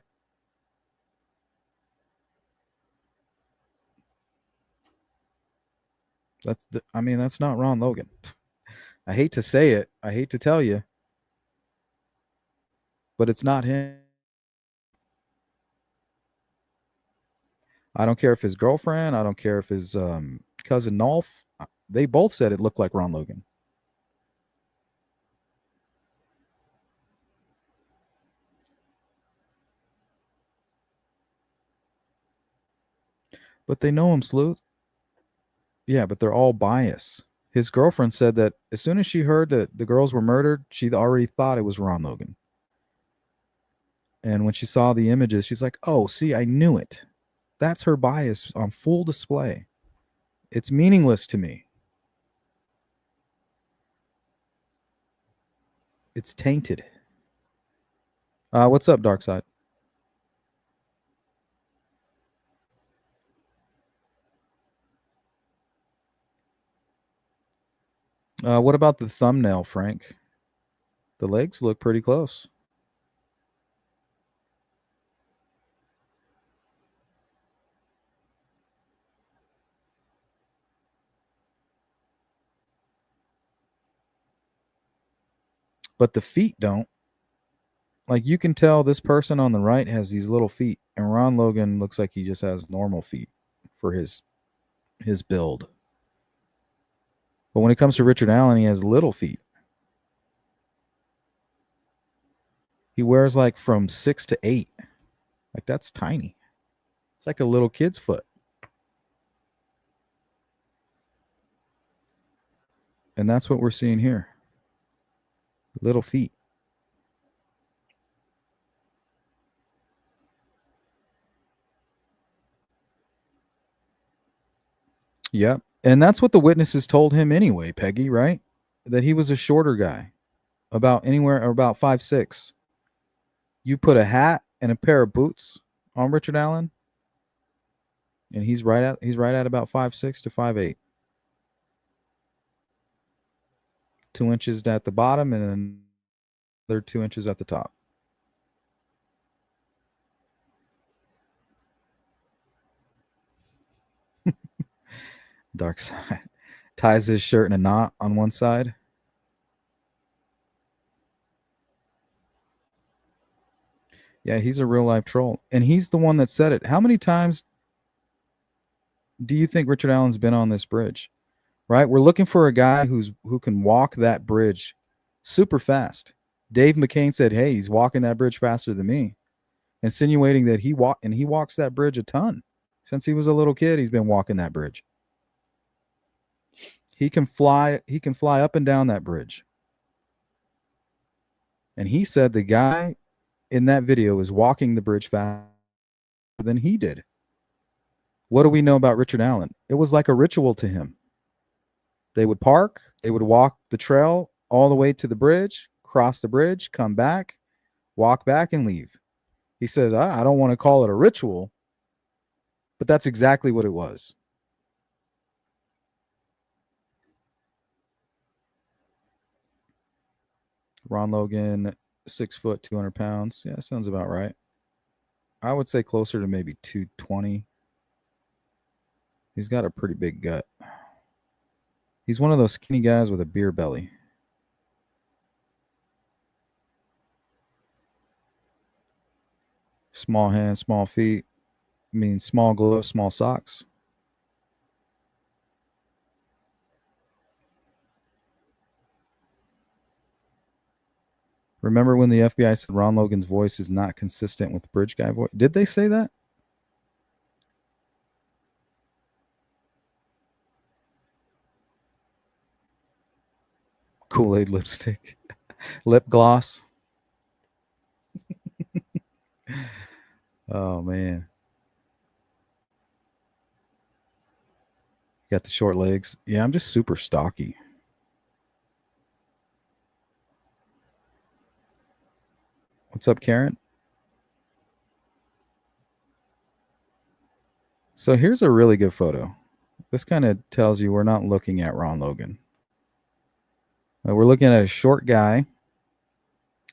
That's not Ron Logan. I hate to say it. I hate to tell you. But it's not him. I don't care if his girlfriend, I don't care if his cousin Nolf, they both said it looked like Ron Logan. But they know him, Sleuth. Yeah, but they're all biased. His girlfriend said that as soon as she heard that the girls were murdered, she already thought it was Ron Logan. And when she saw the images, she's like, oh, see, I knew it. That's her bias on full display. It's meaningless to me. It's tainted. What's up, Dark Side? What about the thumbnail, Frank? The legs look pretty close. But the feet don't. Like you can tell this person on the right has these little feet, and Ron Logan looks like he just has normal feet for his build. But when it comes to Richard Allen, he has little feet. He wears like from 6 to 8. Like that's tiny. It's like a little kid's foot. And that's what we're seeing here. Little feet. Yep. And that's what the witnesses told him anyway, Peggy, right? That he was a shorter guy, about anywhere about 5'6". You put a hat and a pair of boots on Richard Allen, and he's right at about 5'6" to 5'8". 2 inches at the bottom and another 2 inches at the top. Dark side. Ties his shirt in a knot on one side. Yeah, he's a real life troll. And he's the one that said it. How many times do you think Richard Allen's been on this bridge? Right? We're looking for a guy who can walk that bridge super fast. Dave McCain said, "Hey, he's walking that bridge faster than me," insinuating that he walks that bridge a ton. Since he was a little kid, he's been walking that bridge. He can fly up and down that bridge. And he said the guy in that video is walking the bridge faster than he did. What do we know about Richard Allen? It was like a ritual to him. They would park, they would walk the trail all the way to the bridge, cross the bridge, come back, walk back, and leave. He says, I don't want to call it a ritual, but that's exactly what it was. Ron Logan, 6 foot, 200 pounds. Yeah, sounds about right. I would say closer to maybe 220. He's got a pretty big gut. He's one of those skinny guys with a beer belly. Small hands, small feet. I mean, small gloves, small socks. Remember when the FBI said Ron Logan's voice is not consistent with bridge guy voice? Did they say that? Kool-Aid lipstick, lip gloss. Oh man, got the short legs. Yeah, I'm just super stocky. What's up, Karen? So here's a really good photo. This kind of tells you we're not looking at Ron Logan. We're looking at a short guy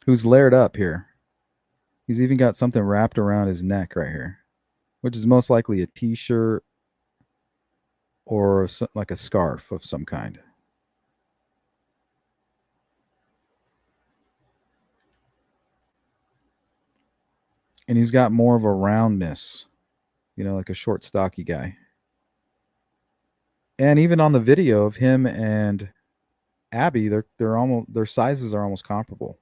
who's layered up here. He's even got something wrapped around his neck right here, which is most likely a t-shirt or like a scarf of some kind. And he's got more of a roundness, like a short, stocky guy. And even on the video of him and Abby, they're almost their sizes are almost comparable.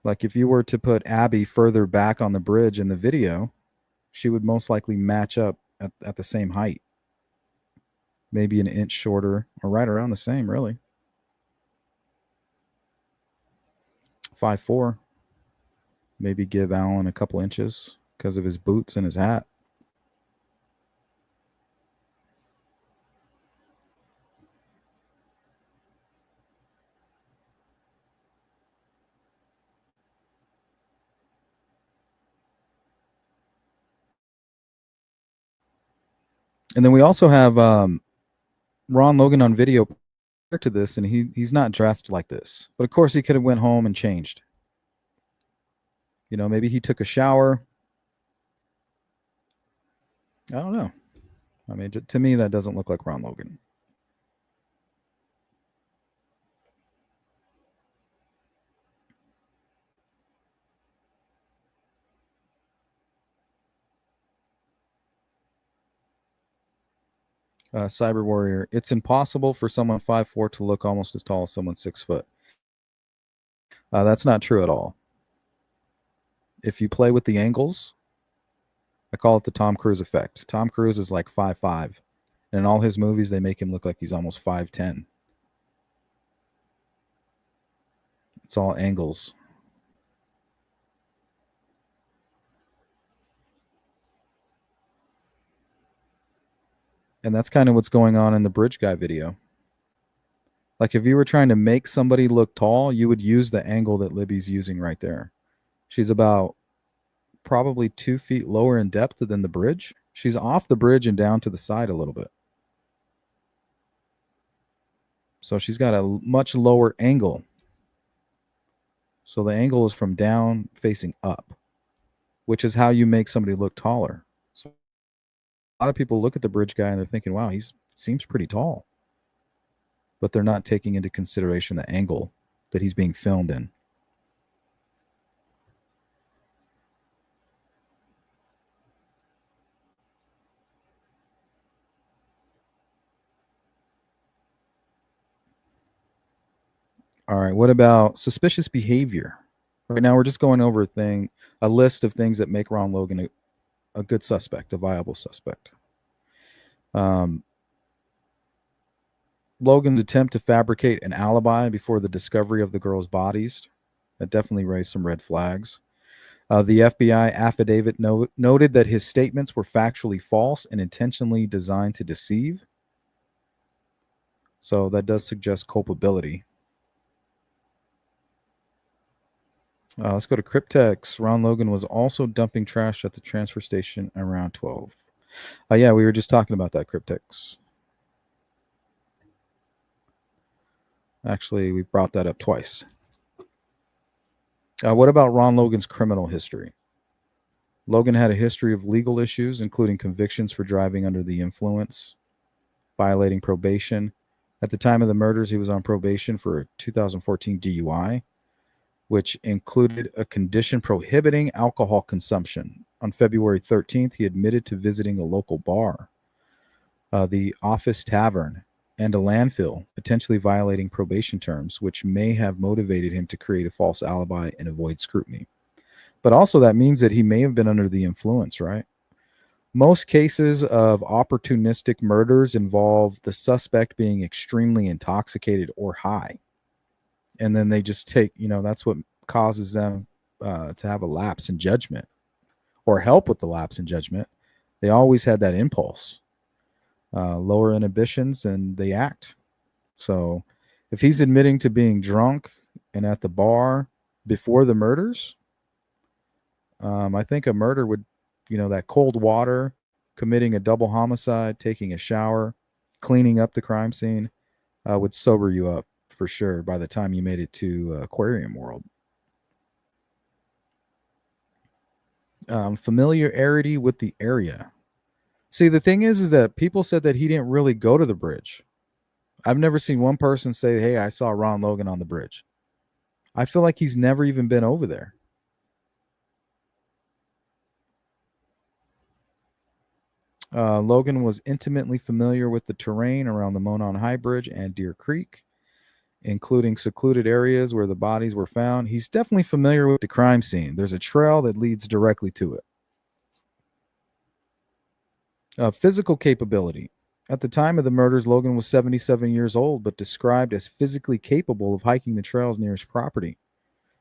Like if you were to put Abby further back on the bridge in the video, she would most likely match up at the same height. Maybe an inch shorter or right around the same, really. 5'4". Maybe give Allen a couple inches because of his boots and his hat. And then we also have Ron Logan on video prior to this, and he's not dressed like this. But of course, he could have went home and changed. Maybe he took a shower. I don't know. I mean, to me, that doesn't look like Ron Logan. Cyber Warrior. It's impossible for someone 5'4" to look almost as tall as someone 6 foot. That's not true at all. If you play with the angles, I call it the Tom Cruise effect. Tom Cruise is like 5'5", and in all his movies, they make him look like he's almost 5'10". It's all angles. And that's kind of what's going on in the Bridge Guy video. Like if you were trying to make somebody look tall, you would use the angle that Libby's using right there. She's about probably 2 feet lower in depth than the bridge. She's off the bridge and down to the side a little bit. So she's got a much lower angle. So the angle is from down facing up, which is how you make somebody look taller. So a lot of people look at the Bridge Guy and they're thinking, wow, he seems pretty tall. But they're not taking into consideration the angle that he's being filmed in. All right, what about suspicious behavior? Right now, we're just going over a list of things that make Ron Logan a good suspect, a viable suspect. Logan's attempt to fabricate an alibi before the discovery of the girls' bodies, that definitely raised some red flags. The FBI affidavit noted that his statements were factually false and intentionally designed to deceive. So that does suggest culpability. Let's go to Cryptex. Ron Logan was also dumping trash at the transfer station around 12. Yeah, we were just talking about that, Cryptex. Actually, we brought that up twice. What about Ron Logan's criminal history? Logan had a history of legal issues, including convictions for driving under the influence, violating probation. At the time of the murders, he was on probation for a 2014 DUI, which included a condition prohibiting alcohol consumption. On February 13th, he admitted to visiting a local bar, the Office Tavern, and a landfill, potentially violating probation terms, which may have motivated him to create a false alibi and avoid scrutiny. But also that means that he may have been under the influence, right? Most cases of opportunistic murders involve the suspect being extremely intoxicated or high. And then they just take, that's what causes them to have a lapse in judgment or help with the lapse in judgment. They always had that impulse, lower inhibitions, and they act. So if he's admitting to being drunk and at the bar before the murders, I think a murder would, that cold water, committing a double homicide, taking a shower, cleaning up the crime scene would sober you up for sure by the time you made it to Aquarium World. Familiarity with the area. See, the thing is that people said that he didn't really go to the bridge. I've never seen one person say, hey, I saw Ron Logan on the bridge. I feel like he's never even been over there. Logan was intimately familiar with the terrain around the Monon High Bridge and Deer Creek, including secluded areas where the bodies were found. He's definitely familiar with the crime scene. There's a trail that leads directly to it. Physical capability. At the time of the murders, Logan was 77 years old, but described as physically capable of hiking the trails near his property.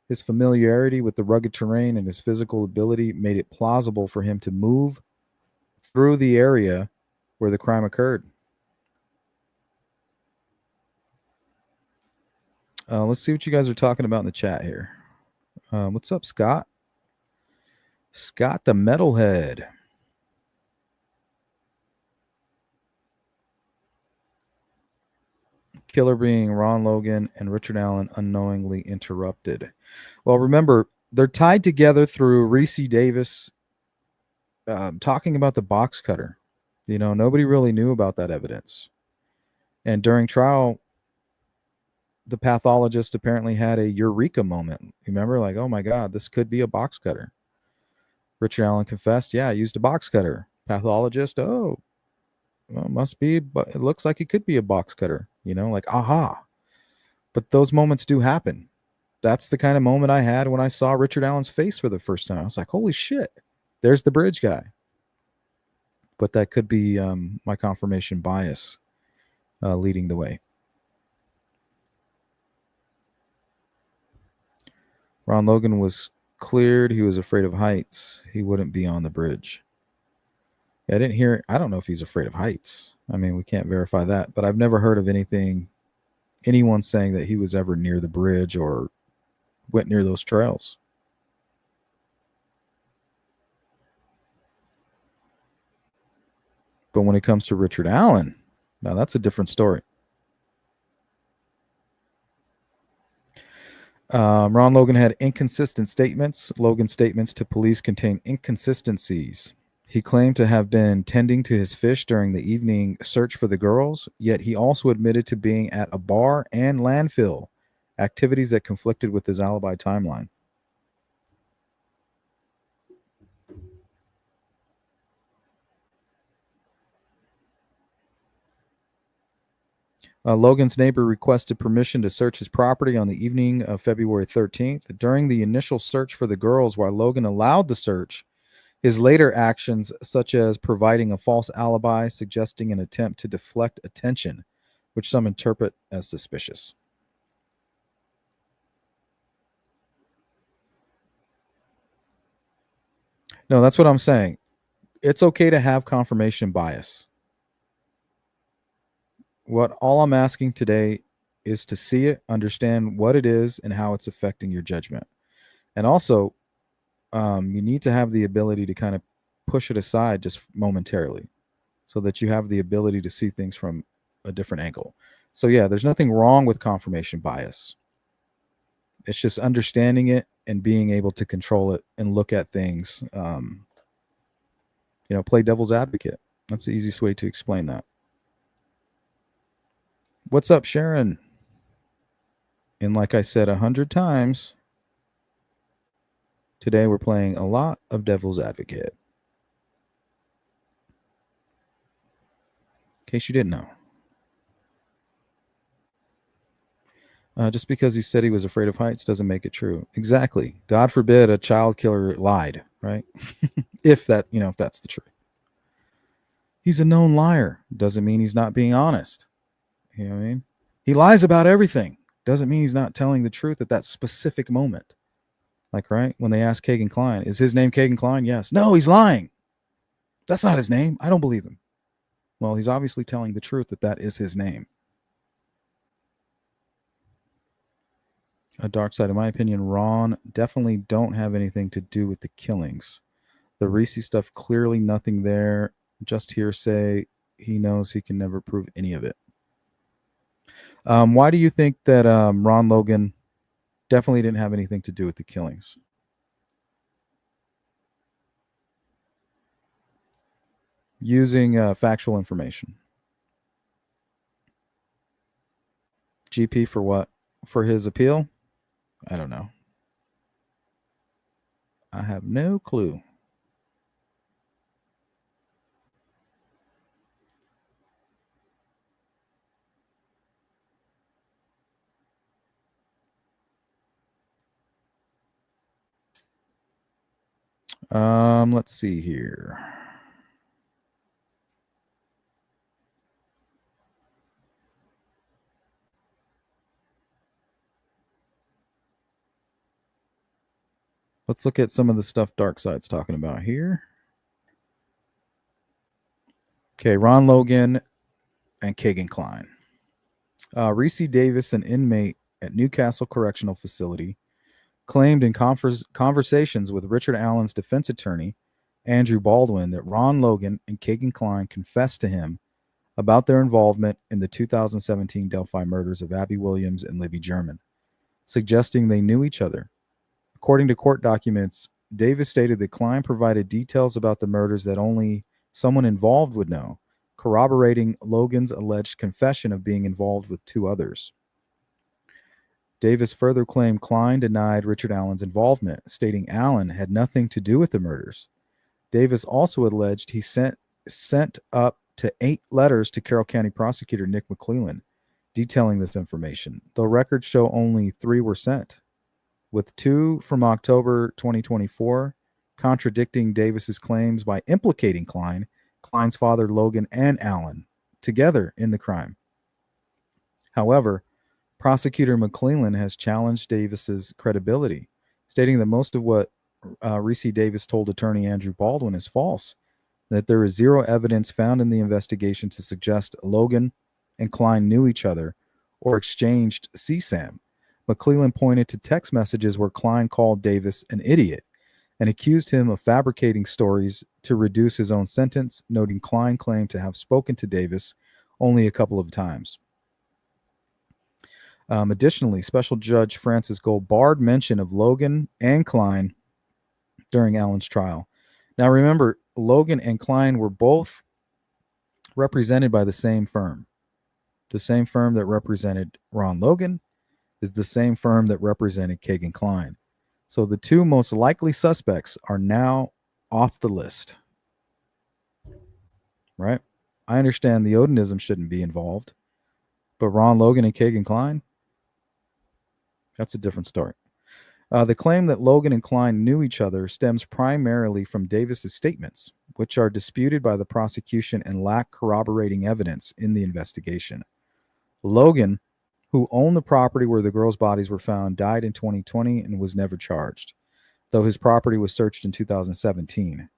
His familiarity with the rugged terrain and his physical ability made it plausible for him to move through the area where the crime occurred. Let's see what you guys are talking about in the chat here. What's up, Scott? Scott the Metalhead. Killer being Ron Logan and Richard Allen unknowingly interrupted. Well, remember, they're tied together through Reese Davis talking about the box cutter. Nobody really knew about that evidence. And during trial, the pathologist apparently had a eureka moment. Remember, like, oh my God, this could be a box cutter. Richard Allen confessed, yeah, I used a box cutter. Pathologist, oh, well, must be, but it looks like it could be a box cutter. Like, aha. But those moments do happen. That's the kind of moment I had when I saw Richard Allen's face for the first time. I was like, holy shit, there's the bridge guy. But that could be my confirmation bias leading the way. Ron Logan was cleared. He was afraid of heights. He wouldn't be on the bridge. I didn't hear. I don't know if he's afraid of heights. I mean, we can't verify that, but I've never heard of anyone saying that he was ever near the bridge or went near those trails. But when it comes to Richard Allen, now that's a different story. Ron Logan had inconsistent statements. Logan's statements to police contain inconsistencies. He claimed to have been tending to his fish during the evening search for the girls, yet he also admitted to being at a bar and landfill, activities that conflicted with his alibi timeline. Logan's neighbor requested permission to search his property on the evening of February 13th. During the initial search for the girls, while Logan allowed the search, his later actions, such as providing a false alibi, suggesting an attempt to deflect attention, which some interpret as suspicious. No, that's what I'm saying. It's okay to have confirmation bias. What all I'm asking today is to see it, understand what it is, and how it's affecting your judgment. And also, you need to have the ability to kind of push it aside just momentarily so that you have the ability to see things from a different angle. So, yeah, there's nothing wrong with confirmation bias. It's just understanding it and being able to control it and look at things, play devil's advocate. That's the easiest way to explain that. What's up, Sharon? And like I said 100 times, today we're playing a lot of devil's advocate. In case you didn't know. Just because he said he was afraid of heights doesn't make it true. Exactly. God forbid a child killer lied, right? if that's the truth. He's a known liar. Doesn't mean he's not being honest. You know what I mean? He lies about everything. Doesn't mean he's not telling the truth at that specific moment. Like, right? When they ask Kagan Klein, is his name Kagan Klein? Yes. No, he's lying. That's not his name. I don't believe him. Well, he's obviously telling the truth that is his name. A dark side, in my opinion, Ron definitely don't have anything to do with the killings. The Reese stuff, clearly nothing there. Just hearsay. He knows he can never prove any of it. Why do you think that Ron Logan definitely didn't have anything to do with the killings? Using factual information. GP for what? For his appeal? I don't know. I have no clue. Let's see here. Let's look at some of the stuff Darkside's talking about here. Okay, Ron Logan and Kagan Klein. Reese Davis, an inmate at Newcastle Correctional Facility, claimed in conversations with Richard Allen's defense attorney, Andrew Baldwin, that Ron Logan and Kagan Klein confessed to him about their involvement in the 2017 Delphi murders of Abby Williams and Libby German, suggesting they knew each other. According to court documents, Davis stated that Klein provided details about the murders that only someone involved would know, corroborating Logan's alleged confession of being involved with two others. Davis further claimed Klein denied Richard Allen's involvement, stating Allen had nothing to do with the murders. Davis also alleged he sent up to 8 letters to Carroll County prosecutor Nick McClellan detailing this information, though records show only 3 were sent, with 2 from October 2024 contradicting Davis's claims by implicating Klein's father Logan, and Allen together in the crime. However, prosecutor McClellan has challenged Davis's credibility, stating that most of what Reese Davis told attorney Andrew Baldwin is false, that there is zero evidence found in the investigation to suggest Logan and Klein knew each other or exchanged CSAM. McClellan pointed to text messages where Klein called Davis an idiot and accused him of fabricating stories to reduce his own sentence, noting Klein claimed to have spoken to Davis only a couple of times. Additionally, Special Judge Francis Gold barred mention of Logan and Klein during Allen's trial. Now remember, Logan and Klein were both represented by the same firm. The same firm that represented Ron Logan is the same firm that represented Kagan Klein. So the two most likely suspects are now off the list. Right? I understand the Odinism shouldn't be involved, but Ron Logan and Kagan Klein, that's a different story. The claim that Logan and Klein knew each other stems primarily from Davis's statements, which are disputed by the prosecution and lack corroborating evidence in the investigation. Logan, who owned the property where the girls' bodies were found, died in 2020 and was never charged, though his property was searched in 2017.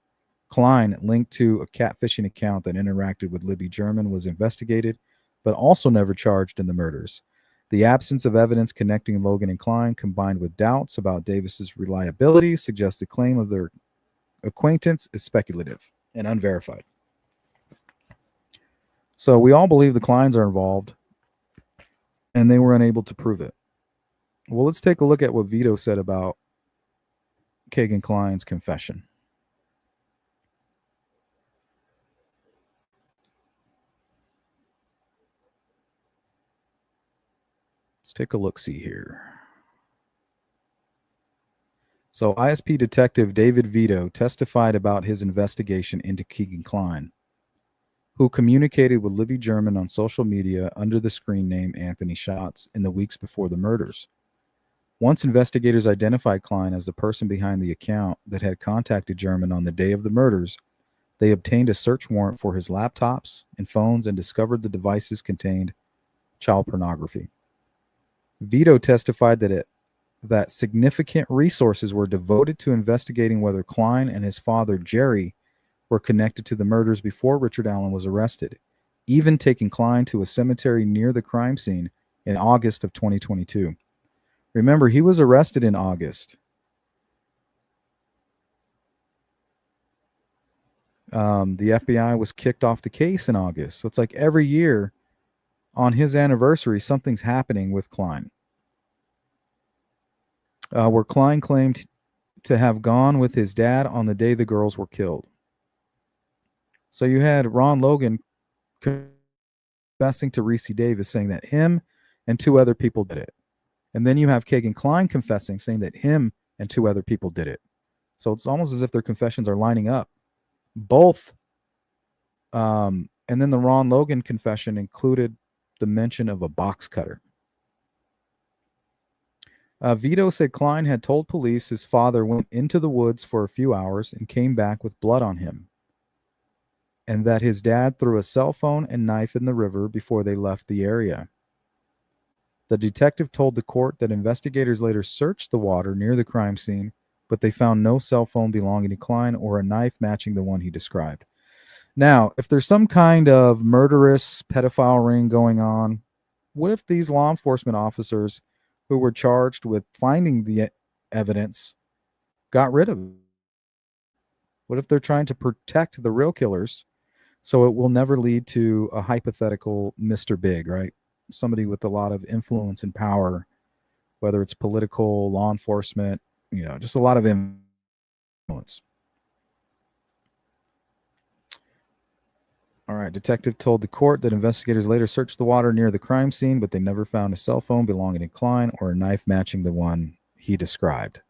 Klein, linked to a catfishing account that interacted with Libby German, was investigated, but also never charged in the murders. The absence of evidence connecting Logan and Klein, combined with doubts about Davis's reliability, suggests the claim of their acquaintance is speculative and unverified. So we all believe the Kleins are involved, and they were unable to prove it. Well, let's take a look at what Vito said about Kagan Klein's confession. Let's take a look-see here. So ISP Detective David Vito testified about his investigation into Keegan Klein, who communicated with Libby German on social media under the screen name Anthony Schatz in the weeks before the murders. Once investigators identified Klein as the person behind the account that had contacted German on the day of the murders, they obtained a search warrant for his laptops and phones and discovered the devices contained child pornography. Vito testified that significant resources were devoted to investigating whether Klein and his father, Jerry, were connected to the murders before Richard Allen was arrested, even taking Klein to a cemetery near the crime scene in August of 2022. Remember, he was arrested in August. The FBI was kicked off the case in August. So it's like every year on his anniversary, something's happening with Klein. Where Klein claimed to have gone with his dad on the day the girls were killed. So you had Ron Logan confessing to Reese Davis, saying that him and 2 other people did it. And then you have Kagan Klein confessing, saying that him and 2 other people did it. So it's almost as if their confessions are lining up. Both. And then the Ron Logan confession included the mention of a box cutter. Vito said Klein had told police his father went into the woods for a few hours and came back with blood on him, and that his dad threw a cell phone and knife in the river before they left the area. The detective told the court that investigators later searched the water near the crime scene, but they found no cell phone belonging to Klein or a knife matching the one he described. Now, if there's some kind of murderous pedophile ring going on, what if these law enforcement officers who were charged with finding the evidence got rid of it? What if they're trying to protect the real killers, So it will never lead to a hypothetical Mr. Big, right? Somebody with a lot of influence and power, whether it's political, law enforcement, just a lot of influence. All right. Detective told the court that investigators later searched the water near the crime scene, but they never found a cell phone belonging to Klein or a knife matching the one he described.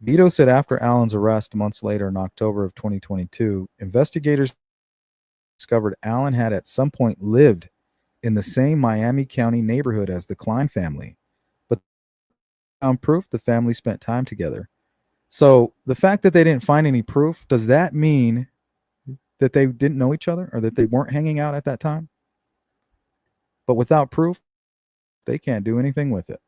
Vito said after Allen's arrest months later in October of 2022, investigators discovered Allen had at some point lived in the same Miami County neighborhood as the Klein family, but found proof the family spent time together. So the fact that they didn't find any proof, does that mean that they didn't know each other or that they weren't hanging out at that time? But without proof, they can't do anything with it.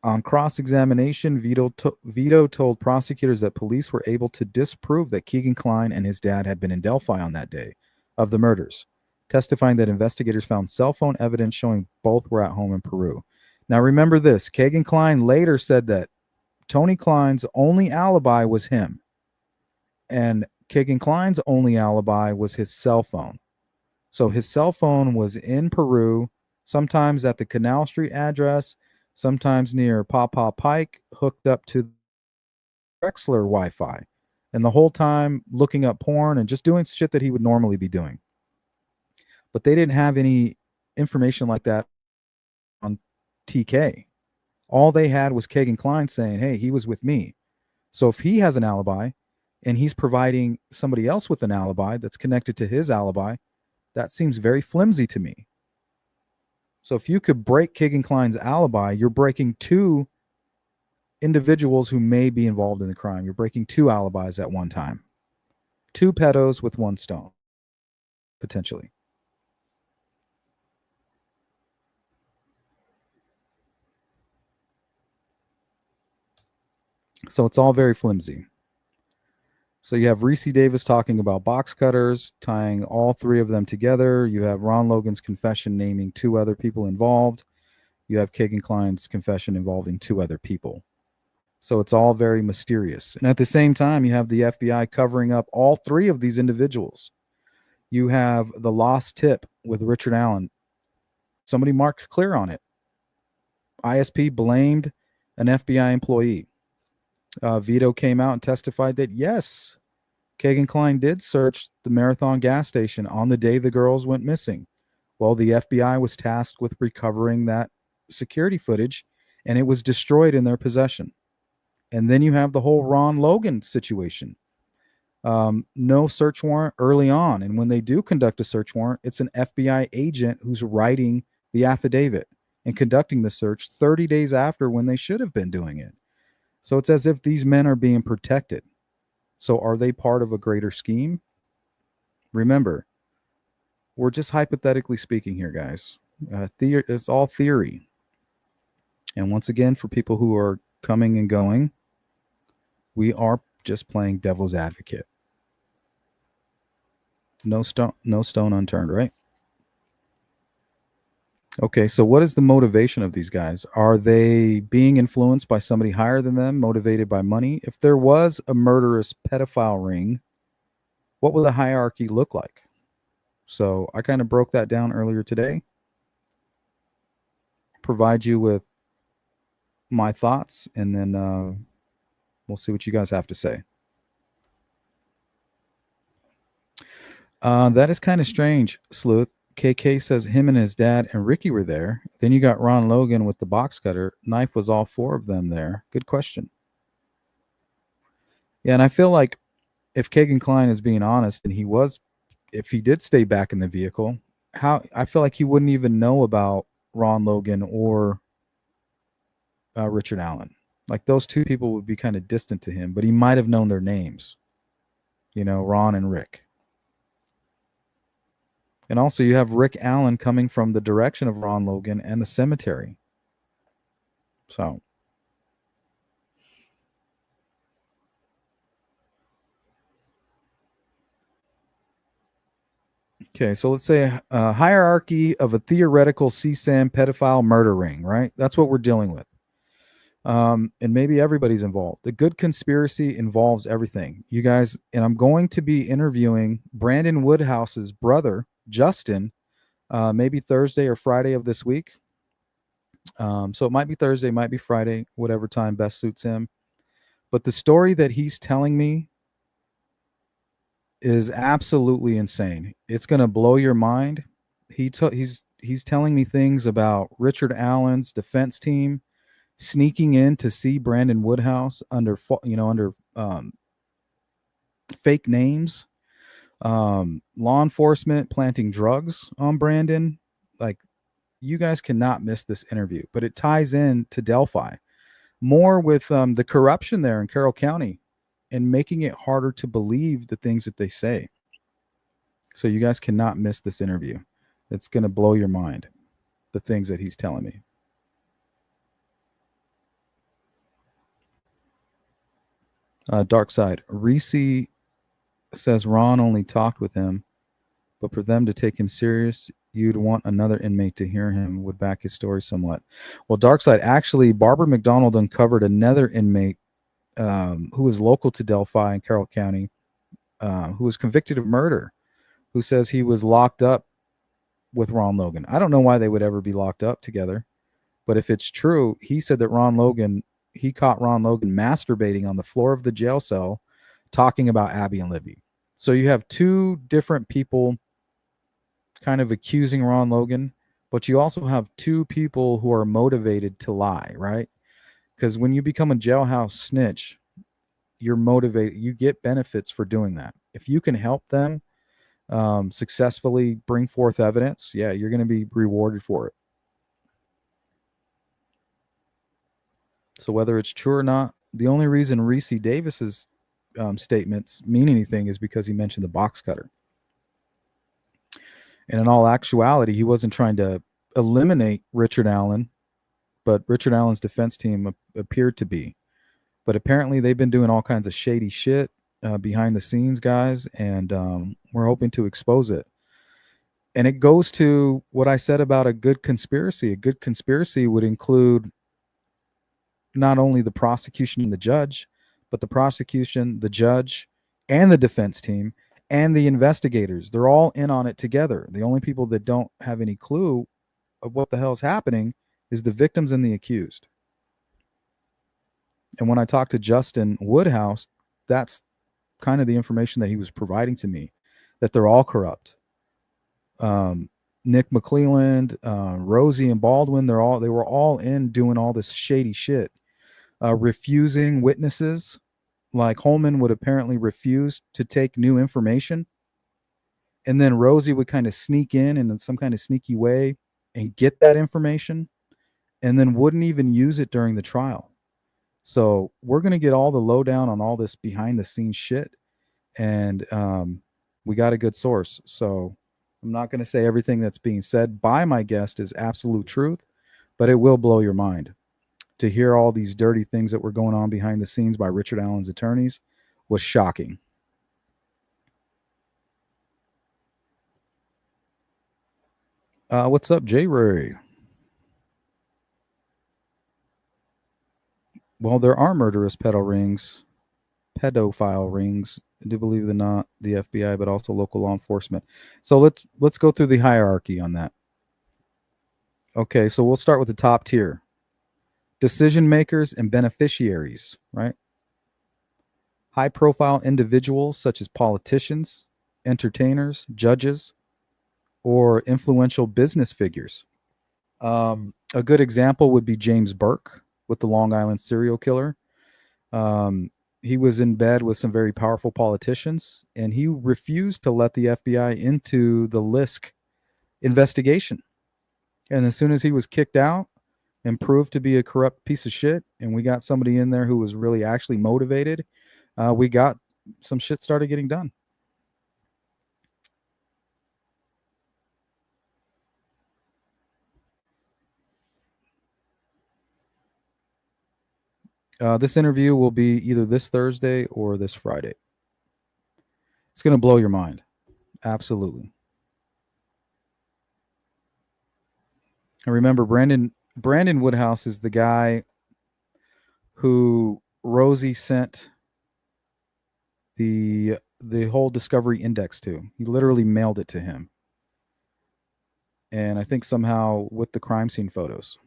On cross-examination, Vito told prosecutors that police were able to disprove that Keegan Klein and his dad had been in Delphi on that day of the murders, testifying that investigators found cell phone evidence showing both were at home in Peru. Now remember this, Keegan Klein later said that Tony Klein's only alibi was him, and Keegan Klein's only alibi was his cell phone. So his cell phone was in Peru, sometimes at the Canal Street address, sometimes near Pawpaw Pike, hooked up to Drexler Wi-Fi, and the whole time looking up porn and just doing shit that he would normally be doing. But they didn't have any information like that on TK. All they had was Keegan Klein saying, hey, he was with me. So if he has an alibi and he's providing somebody else with an alibi that's connected to his alibi, that seems very flimsy to me. So if you could break Keegan Klein's alibi, you're breaking two individuals who may be involved in the crime. You're breaking two alibis at one time. Two pedos with one stone, potentially. So it's all very flimsy. So you have Reese Davis talking about box cutters, tying all three of them together. You have Ron Logan's confession naming two other people involved. You have Keegan Klein's confession involving two other people. So it's all very mysterious. And at the same time, you have the FBI covering up all three of these individuals. You have the lost tip with Richard Allen. Somebody marked clear on it. ISP blamed an FBI employee. Vito came out and testified that, yes, Keegan Klein did search the Marathon gas station on the day the girls went missing. Well, the FBI was tasked with recovering that security footage, and it was destroyed in their possession. And then you have the whole Ron Logan situation. No search warrant early on. And when they do conduct a search warrant, it's an FBI agent who's writing the affidavit and conducting the search 30 days after when they should have been doing it. So it's as if these men are being protected. So are they part of a greater scheme? Remember, we're just hypothetically speaking here, guys. It's all theory. And once again, for people who are coming and going, we are just playing devil's advocate. No stone unturned, right? Okay, so what is the motivation of these guys? Are they being influenced by somebody higher than them, motivated by money? If there was a murderous pedophile ring, what would the hierarchy look like? So I kind of broke that down earlier today. Provide you with my thoughts, and then we'll see what you guys have to say. That is kind of strange, Sleuth. KK says him and his dad and Ricky were there. Then you got Ron Logan with the box cutter. Knife was all four of them there. Good question. Yeah, and I feel like if Keegan Klein is being honest, and if he did stay back in the vehicle, I feel like he wouldn't even know about Ron Logan or Richard Allen. Like those two people would be kind of distant to him, but he might have known their names. Ron and Rick. And also you have Rick Allen coming from the direction of Ron Logan and the cemetery. So. Okay, so let's say a hierarchy of a theoretical CSAM pedophile murder ring, right? That's what we're dealing with. And maybe everybody's involved. The good conspiracy involves everything. You guys, and I'm going to be interviewing Brandon Woodhouse's brother, Justin, maybe Thursday or Friday of this week. So it might be Thursday, might be Friday, whatever time best suits him. But the story that he's telling me is absolutely insane. It's going to blow your mind. He's telling me things about Richard Allen's defense team sneaking in to see Brandon Woodhouse under fake names, law enforcement planting drugs on Brandon. Like, you guys cannot miss this interview, but it ties in to Delphi more with the corruption there in Carroll County and making it harder to believe the things that they say. So you guys cannot miss this interview. It's going to blow your mind, the things that he's telling me. Dark Side. Reese says Ron only talked with him, but for them to take him serious, you'd want another inmate to hear him, would back his story somewhat. Well, Dark Side, actually, Barbara McDonald uncovered another inmate who is local to Delphi in Carroll County, who was convicted of murder, who says he was locked up with Ron Logan. I don't know why they would ever be locked up together, but if it's true, he said that he caught Ron Logan masturbating on the floor of the jail cell talking about Abby and Libby. So you have two different people kind of accusing Ron Logan, but you also have two people who are motivated to lie, right? Because when you become a jailhouse snitch, you're motivated, you get benefits for doing that. If you can help them successfully bring forth evidence, yeah, you're going to be rewarded for it. So whether it's true or not, the only reason Reese Davis's statements mean anything is because he mentioned the box cutter. And in all actuality, he wasn't trying to eliminate Richard Allen, but Richard Allen's defense team appeared to be. But apparently they've been doing all kinds of shady shit behind the scenes, guys, and we're hoping to expose it. And it goes to what I said about a good conspiracy. A good conspiracy would include not only the prosecution and the judge, but the prosecution, the judge, and the defense team, and the investigators. They're all in on it together. The only people that don't have any clue of what the hell is happening is the victims and the accused. And when I talked to Justin Woodhouse, that's kind of the information that he was providing to me, that they're all corrupt. Nick McClelland, Rosie and Baldwin, they were all in doing all this shady shit, refusing witnesses. Like Holman would apparently refuse to take new information, and then Rosie would kind of sneak in some kind of sneaky way and get that information, and then wouldn't even use it during the trial. So we're going to get all the lowdown on all this behind the scenes shit, and we got a good source. So I'm not going to say everything that's being said by my guest is absolute truth, but it will blow your mind. To hear all these dirty things that were going on behind the scenes by Richard Allen's attorneys was shocking. What's up, J. Ray? Well, there are murderous pedophile rings. I do believe they're not the FBI, but also local law enforcement. So let's go through the hierarchy on that. Okay, so we'll start with the top tier. Decision makers and beneficiaries, right? High profile individuals such as politicians, entertainers, judges, or influential business figures. A good example would be James Burke with the Long Island serial killer. He was in bed with some very powerful politicians, and he refused to let the FBI into the Lisk investigation. And as soon as he was kicked out and proved to be a corrupt piece of shit, and we got somebody in there who was really actually motivated, we got some shit started getting done. This interview will be either this Thursday or this Friday. It's going to blow your mind. Absolutely. And remember, Brandon Woodhouse is the guy who Rosie sent the whole discovery index to. He literally mailed it to him. And I think somehow with the crime scene photos.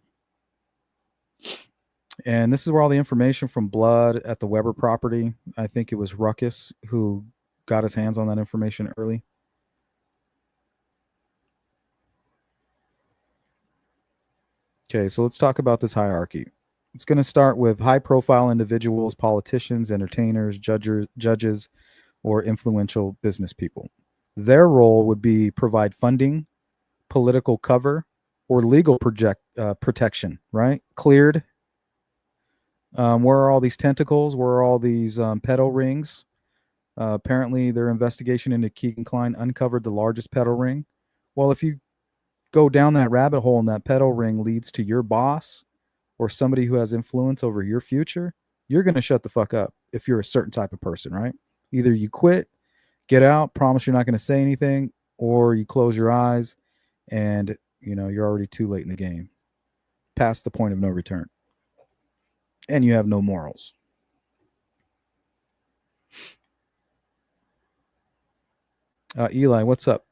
And this is where all the information from blood at the Weber property, I think it was Ruckus who got his hands on that information early. Okay, so let's talk about this hierarchy. It's going to start with high profile individuals, politicians, entertainers, judges, or influential business people. Their role would be provide funding, political cover, or legal protection, right? Cleared. Where are all these tentacles? Where are all these pedo rings? Apparently, their investigation into Keegan Klein uncovered the largest pedo ring. Well, if you go down that rabbit hole and that pedo ring leads to your boss or somebody who has influence over your future, you're going to shut the fuck up if you're a certain type of person, right? Either you quit, get out, promise you're not going to say anything, or you close your eyes and you're already too late in the game, past the point of no return, and you have no morals. Eli, what's up?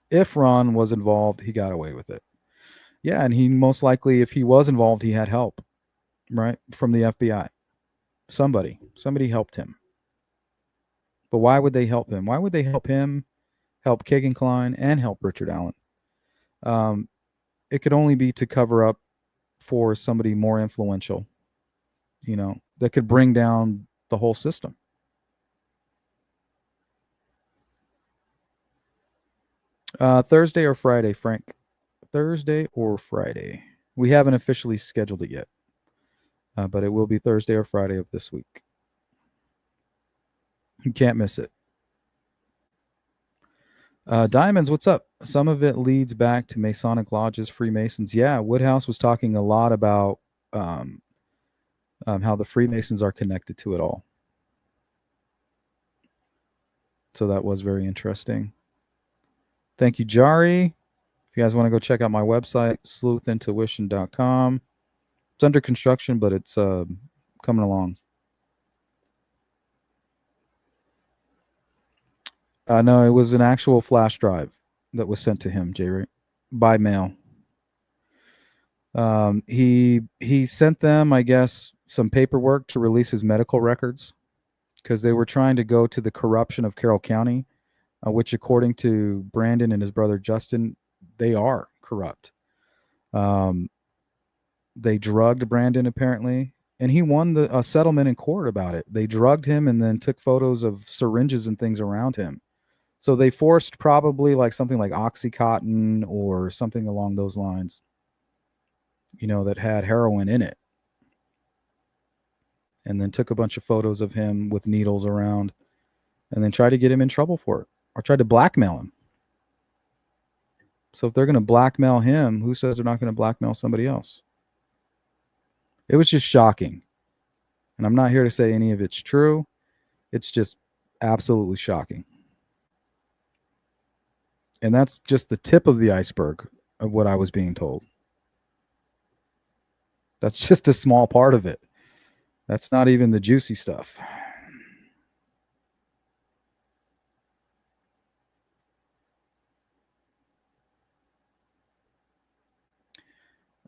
If Ron was involved, he got away with it. Yeah, and he most likely, if he was involved, he had help, right, from the FBI. Somebody helped him. But why would they help him? Why would they help him, help Keegan Klein, and help Richard Allen? It could only be to cover up for somebody more influential, that could bring down the whole system. Thursday or Friday, Frank? Thursday or Friday? We haven't officially scheduled it yet, but it will be Thursday or Friday of this week. You can't miss it. Diamonds, what's up? Some of it leads back to Masonic lodges, Freemasons. Yeah, Woodhouse was talking a lot about how the Freemasons are connected to it all. So that was very interesting. Thank you, Jari. If you guys want to go check out my website, sleuthintuition.com. It's under construction, but it's coming along. No, it was an actual flash drive that was sent to him, J-Ray, by mail. He sent them, I guess, some paperwork to release his medical records because they were trying to go to the corruption of Carroll County, which, according to Brandon and his brother Justin, they are corrupt. They drugged Brandon, apparently, and he won a settlement in court about it. They drugged him and then took photos of syringes and things around him. So they forced probably like something like Oxycontin or something along those lines, that had heroin in it. And then took a bunch of photos of him with needles around and then tried to get him in trouble for it or tried to blackmail him. So if they're going to blackmail him, who says they're not going to blackmail somebody else? It was just shocking. And I'm not here to say any of it's true. It's just absolutely shocking. And that's just the tip of the iceberg of what I was being told. That's just a small part of it. That's not even the juicy stuff.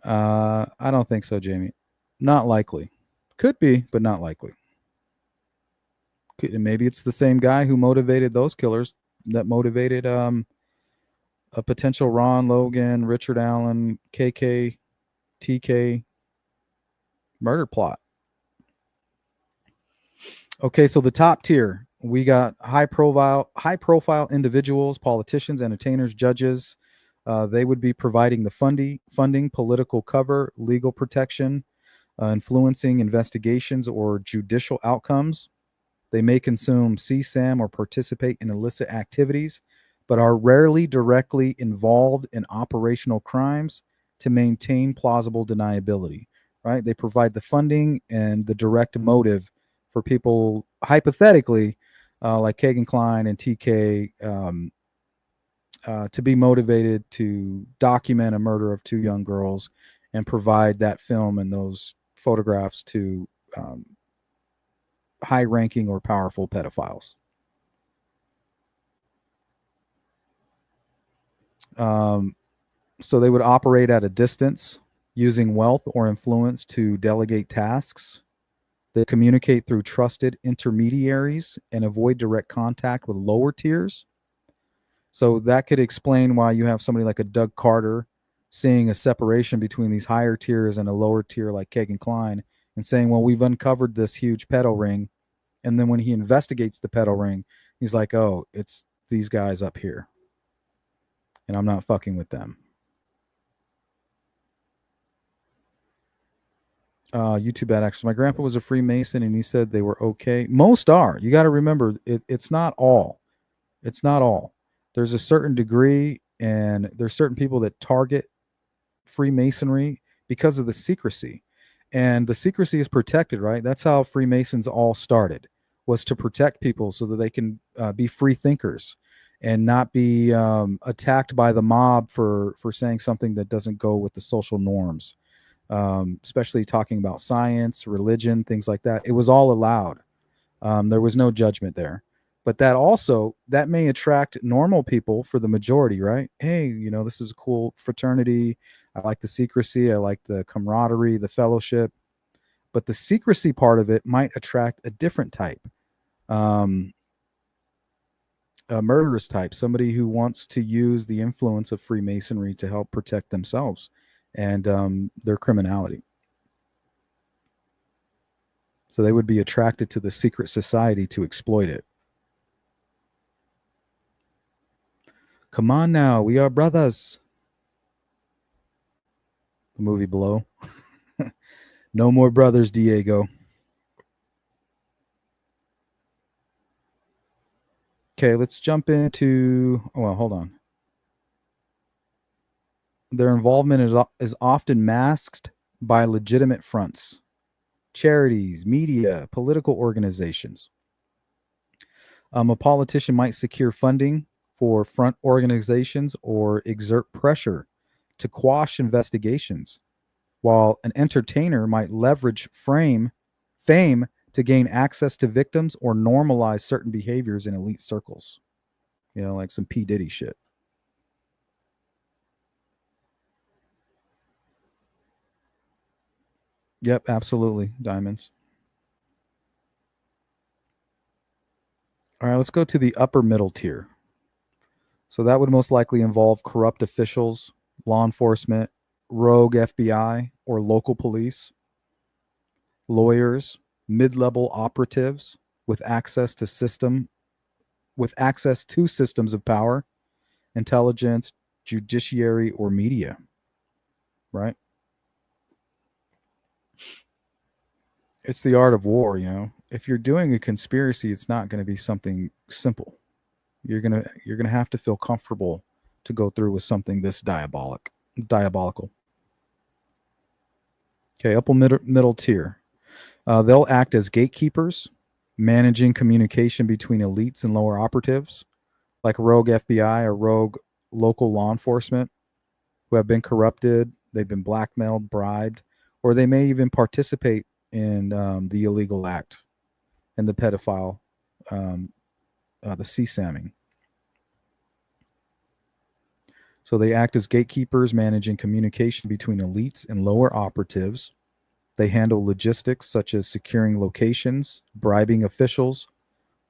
I don't think so, Jamie. Not likely. Could be, but not likely. Maybe it's the same guy who motivated those killers that motivated a potential Ron, Logan, Richard Allen, KK, TK murder plot. Okay, so the top tier, we got high profile individuals, politicians, entertainers, judges. They would be providing the funding, political cover, legal protection, influencing investigations or judicial outcomes. They may consume CSAM or participate in illicit activities, but are rarely directly involved in operational crimes to maintain plausible deniability, right? They provide the funding and the direct motive for people, hypothetically, like Keegan Klein and TK, to be motivated to document a murder of two young girls and provide that film and those photographs to high-ranking or powerful pedophiles. So they would operate at a distance, using wealth or influence to delegate tasks. They communicate through trusted intermediaries and avoid direct contact with lower tiers. So that could explain why you have somebody like a Doug Carter seeing a separation between these higher tiers and a lower tier like Kagan Klein and saying, well, we've uncovered this huge pedo ring. And then when he investigates the pedo ring, he's like, oh, it's these guys up here. And I'm not fucking with them. YouTube ad actors. My grandpa was a Freemason and he said they were okay. Most are. You got to remember, it's not all. It's not all. There's a certain degree, and there's certain people that target Freemasonry because of the secrecy. And the secrecy is protected, right? That's how Freemasons all started, was to protect people so that they can be free thinkers and not be attacked by the mob for saying something that doesn't go with the social norms. Especially talking about science, religion, things like that. It was all allowed. There was no judgment there. But that may attract normal people for the majority, right? Hey, this is a cool fraternity. I like the secrecy. I like the camaraderie, the fellowship. But the secrecy part of it might attract a different type, a murderous type, somebody who wants to use the influence of Freemasonry to help protect themselves and their criminality. So they would be attracted to the secret society to exploit it. Come on now, we are brothers. The movie below. No more brothers, Diego. Okay, let's jump into... well, hold on. Their involvement is often masked by legitimate fronts. Charities, media, political organizations. A politician might secure funding for front organizations or exert pressure to quash investigations, while an entertainer might leverage fame to gain access to victims or normalize certain behaviors in elite circles. Like some P. Diddy shit. Yep, absolutely. Diamonds. All right, let's go to the upper middle tier. So that would most likely involve corrupt officials, law enforcement, rogue FBI or local police, lawyers, mid-level operatives with access to systems of power, intelligence, judiciary, or media. Right? It's the art of war, If you're doing a conspiracy, it's not going to be something simple. You're gonna have to feel comfortable to go through with something this diabolical. Okay, upper middle tier. They'll act as gatekeepers, managing communication between elites and lower operatives, like rogue FBI or rogue local law enforcement, who have been corrupted, they've been blackmailed, bribed, or they may even participate in the illegal act and the pedophile, the CSAMing. So they act as gatekeepers, managing communication between elites and lower operatives. They handle logistics such as securing locations, bribing officials,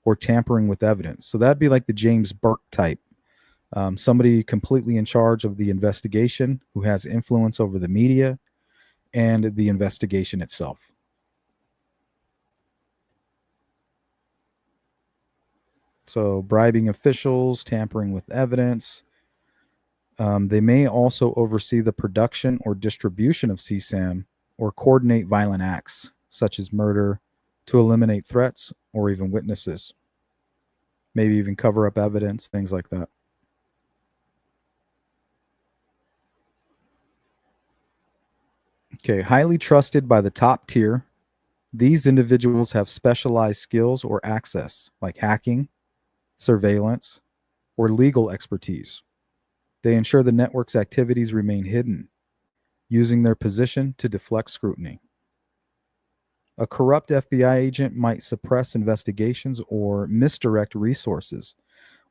or tampering with evidence. So that'd be like the James Burke type. Somebody completely in charge of the investigation, who has influence over the media and the investigation itself. So bribing officials, tampering with evidence. They may also oversee the production or distribution of CSAM or coordinate violent acts, such as murder, to eliminate threats or even witnesses. Maybe even cover up evidence, things like that. Okay, highly trusted by the top tier. These individuals have specialized skills or access, like hacking, surveillance, or legal expertise. They ensure the network's activities remain hidden, using their position to deflect scrutiny. A corrupt FBI agent might suppress investigations or misdirect resources,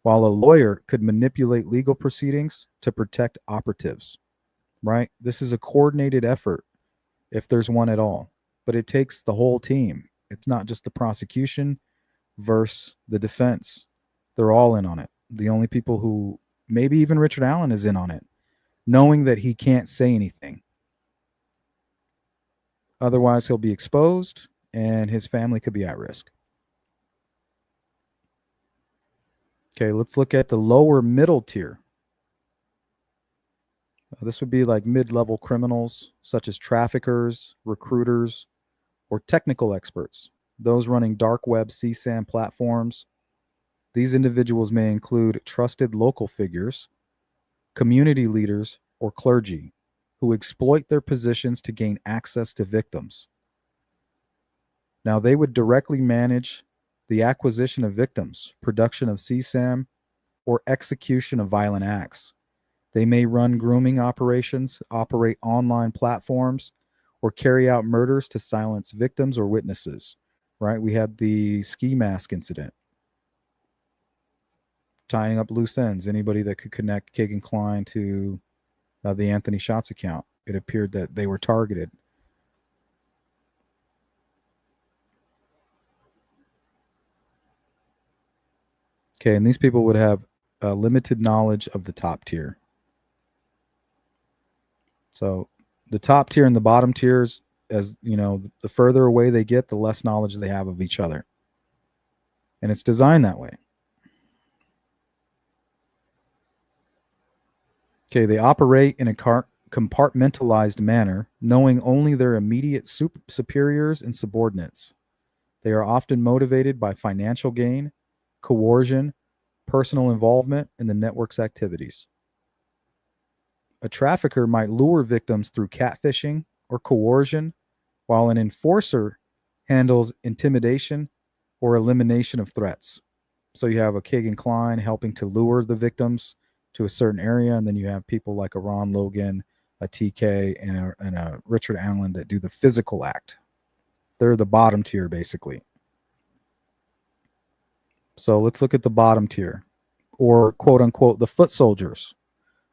while a lawyer could manipulate legal proceedings to protect operatives, right? This is a coordinated effort, if there's one at all, but it takes the whole team. It's not just the prosecution versus the defense. They're all in on it. The only people who, maybe even Richard Allen is in on it, knowing that he can't say anything. Otherwise, he'll be exposed and his family could be at risk. Okay, let's look at the lower middle tier. This would be like mid-level criminals, such as traffickers, recruiters, or technical experts, those running dark web CSAM platforms. These individuals may include trusted local figures, community leaders, or clergy who exploit their positions to gain access to victims. Now, they would directly manage the acquisition of victims, production of CSAM, or execution of violent acts. They may run grooming operations, operate online platforms, or carry out murders to silence victims or witnesses, right? We had the ski mask incident, tying up loose ends, anybody that could connect Kagan Klein to the Anthony Shots account. It appeared that they were targeted. Okay, and these people would have limited knowledge of the top tier. So the top tier and the bottom tiers, as you know, the further away they get, the less knowledge they have of each other. And it's designed that way. Okay, they operate in a compartmentalized manner, knowing only their immediate superiors and subordinates. They are often motivated by financial gain, coercion, personal involvement in the network's activities. A trafficker might lure victims through catfishing or coercion, while an enforcer handles intimidation or elimination of threats. So you have a Kagan Klein helping to lure the victims to a certain area, and then you have people like a Ron Logan, a TK, and a Richard Allen that do the physical act. They're the bottom tier, basically. So let's look at the bottom tier, or quote unquote, the foot soldiers,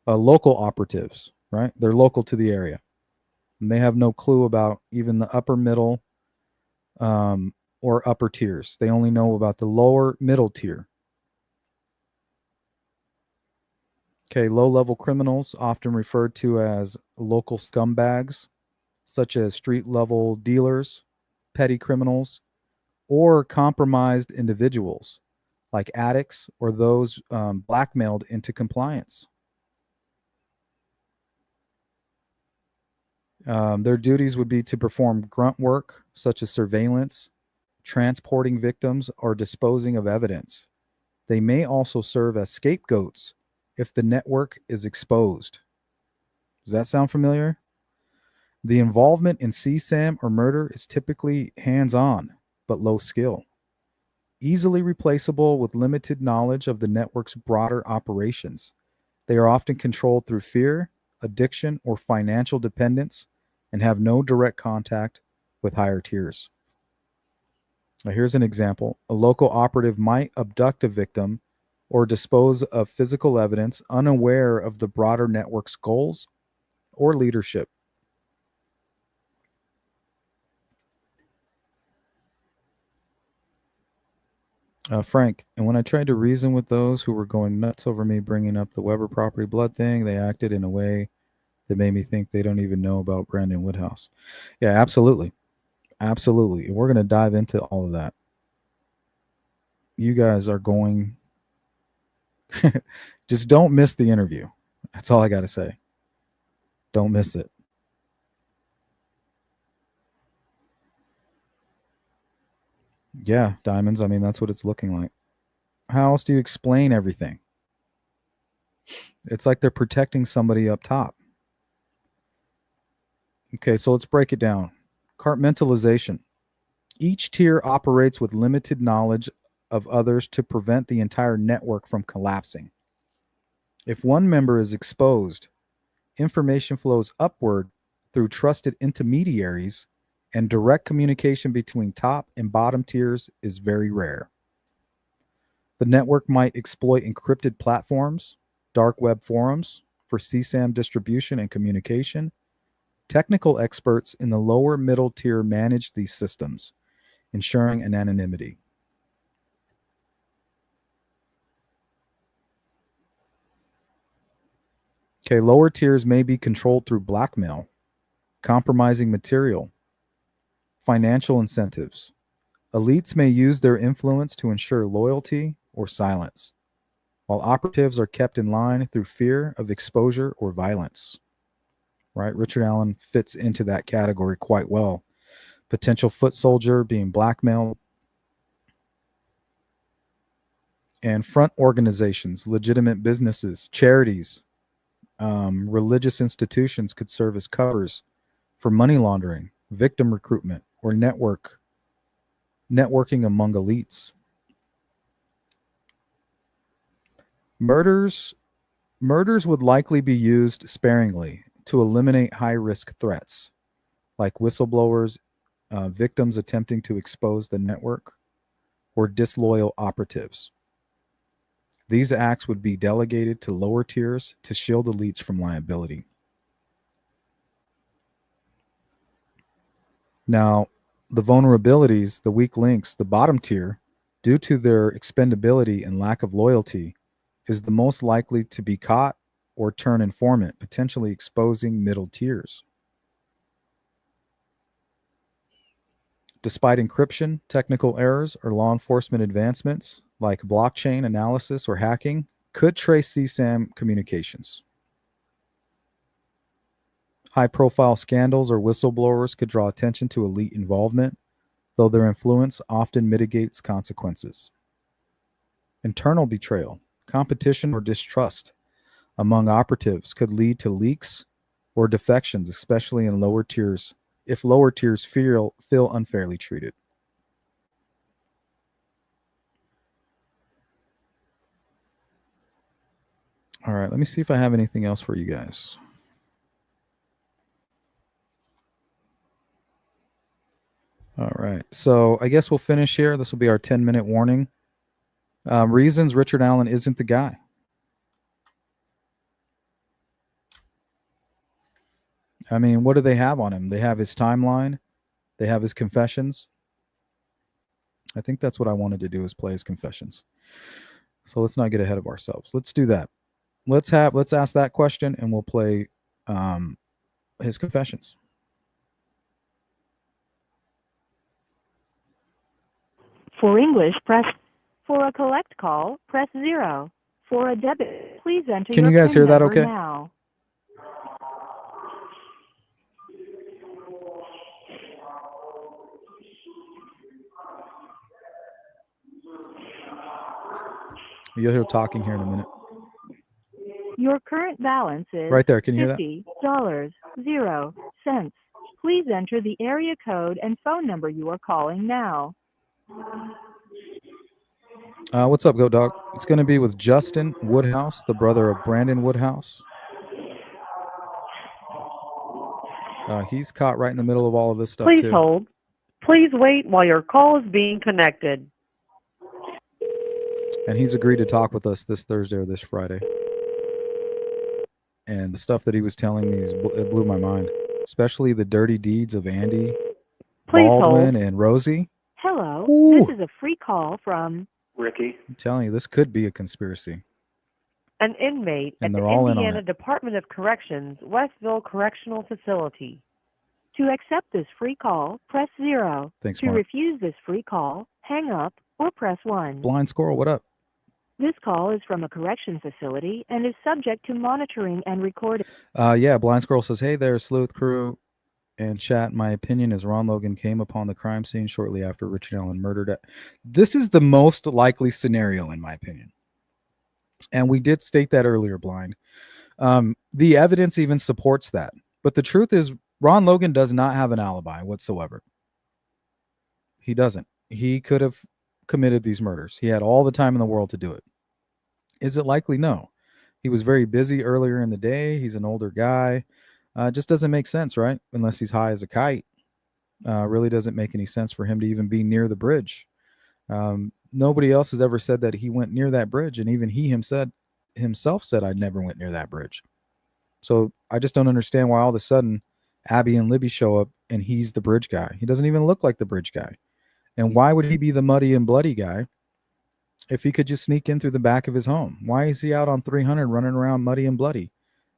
local operatives, right? They're local to the area. And they have no clue about even the upper middle or upper tiers. They only know about the lower middle tier. Okay, low-level criminals, often referred to as local scumbags, such as street-level dealers, petty criminals, or compromised individuals, like addicts or those blackmailed into compliance. Their duties would be to perform grunt work, such as surveillance, transporting victims, or disposing of evidence. They may also serve as scapegoats if the network is exposed. Does that sound familiar? The involvement in CSAM or murder is typically hands-on, but low skill. Easily replaceable with limited knowledge of the network's broader operations. They are often controlled through fear, addiction, or financial dependence, and have no direct contact with higher tiers. Now, here's an example. A local operative might abduct a victim or dispose of physical evidence, unaware of the broader network's goals or leadership. Frank, and when I tried to reason with those who were going nuts over me bringing up the Weber property blood thing, they acted in a way that made me think they don't even know about Brandon Woodhouse. Yeah, absolutely. Absolutely. We're going to dive into all of that. You guys are going... Just don't miss the interview. That's all I got to say. Don't miss it. Yeah, Diamonds. I mean, that's what it's looking like. How else do you explain everything? It's like they're protecting somebody up top. Okay, so let's break it down. Compartmentalization. Each tier operates with limited knowledge of others to prevent the entire network from collapsing. If one member is exposed, information flows upward through trusted intermediaries, and direct communication between top and bottom tiers is very rare. The network might exploit encrypted platforms, dark web forums for CSAM distribution and communication. Technical experts in the lower middle tier manage these systems, ensuring an anonymity. Okay, lower tiers may be controlled through blackmail, compromising material, financial incentives. Elites may use their influence to ensure loyalty or silence, while operatives are kept in line through fear of exposure or violence. Right? Richard Allen fits into that category quite well. Potential foot soldier being blackmailed. And front organizations, legitimate businesses, charities, religious institutions could serve as covers for money laundering, victim recruitment, or networking among elites. Murders would likely be used sparingly to eliminate high-risk threats, like whistleblowers, victims attempting to expose the network, or disloyal operatives. These acts would be delegated to lower tiers to shield elites from liability. Now, the vulnerabilities, the weak links, the bottom tier, due to their expendability and lack of loyalty, is the most likely to be caught or turn informant, potentially exposing middle tiers. Despite encryption, technical errors, or law enforcement advancements like blockchain analysis or hacking could trace CSAM communications. High-profile scandals or whistleblowers could draw attention to elite involvement, though their influence often mitigates consequences. Internal betrayal, competition, or distrust among operatives could lead to leaks or defections, especially in lower tiers, if lower tiers feel unfairly treated. All right, let me see if I have anything else for you guys. All right, so I guess we'll finish here. This will be our 10-minute warning. Reasons Richard Allen isn't the guy. I mean, what do they have on him? They have his timeline. They have his confessions. I think that's what I wanted to do, is play his confessions. So let's not get ahead of ourselves. Let's do that. Let's ask that question, and we'll play his confessions. For English, press. For a collect call, press 0. For a debit, please enter Can your you guys PIN hear that number okay? now. You'll hear talking here in a minute. Your current balance is right there. Can you hear that? $50.00. Please enter the area code and phone number you are calling now. What's up, Goat Dog? It's going to be with Justin Woodhouse, the brother of Brandon Woodhouse. He's caught right in the middle of all of this stuff, Please too. hold. Please wait while your call is being connected. And he's agreed to talk with us this Thursday or this Friday. And the stuff that he was telling me, it blew my mind. Especially the dirty deeds of Andy, Please Baldwin, hold. and Rosie. Hello, Ooh. this is a free call from Ricky. I'm telling you, this could be a conspiracy. An inmate And at they're the all in on Indiana it. Department of Corrections, Westville Correctional Facility. To accept this free call, press 0. Thanks, To Mark. refuse this free call, hang up or press 1. Blind Squirrel, what up? This call is from a correction facility and is subject to monitoring and recording. Yeah, Blind Squirrel says, hey there, Sleuth Crew and chat. My opinion is Ron Logan came upon the crime scene shortly after Richard Allen murdered it. This is the most likely scenario, in my opinion. And we did state that earlier, Blind. The evidence even supports that. But the truth is, Ron Logan does not have an alibi whatsoever. He doesn't. He could have committed these murders. He had all the time in the world to do it. Is it likely? No. He was very busy earlier in the day. He's an older guy. It just doesn't make sense, right? Unless he's high as a kite. Really doesn't make any sense for him to even be near the bridge. Nobody else has ever said that he went near that bridge, and even he himself said I never went near that bridge. So I just don't understand why all of a sudden Abby and Libby show up and he's the bridge guy. He doesn't even look like the bridge guy. And why would he be the muddy and bloody guy if he could just sneak in through the back of his home? Why is he out on 300 running around muddy and bloody?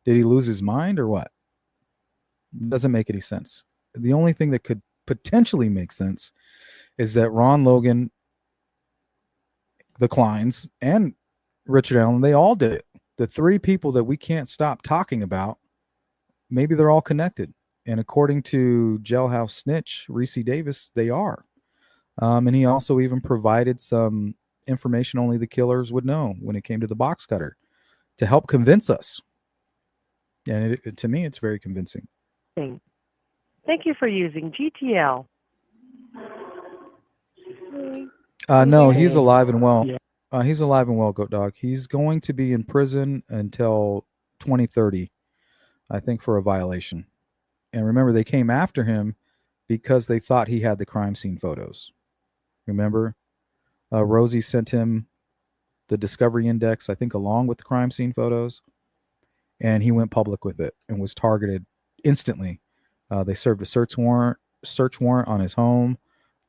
Did he lose his mind or what? Doesn't make any sense. The only thing that could potentially make sense is that Ron Logan, the Kleins, and Richard Allen, they all did it. The three people that we can't stop talking about, maybe they're all connected. And according to Jailhouse Snitch, Reese Davis, they are. And he also even provided some information only the killers would know when it came to the box cutter to help convince us. And to me, it's very convincing. Thank you for using GTL. No, he's alive and well. He's alive and well, Goat Dog. He's going to be in prison until 2030, I think, for a violation. And remember, they came after him because they thought he had the crime scene photos. Remember? Rosie sent him the Discovery Index, I think, along with the crime scene photos. And he went public with it and was targeted instantly. They served a search warrant on his home.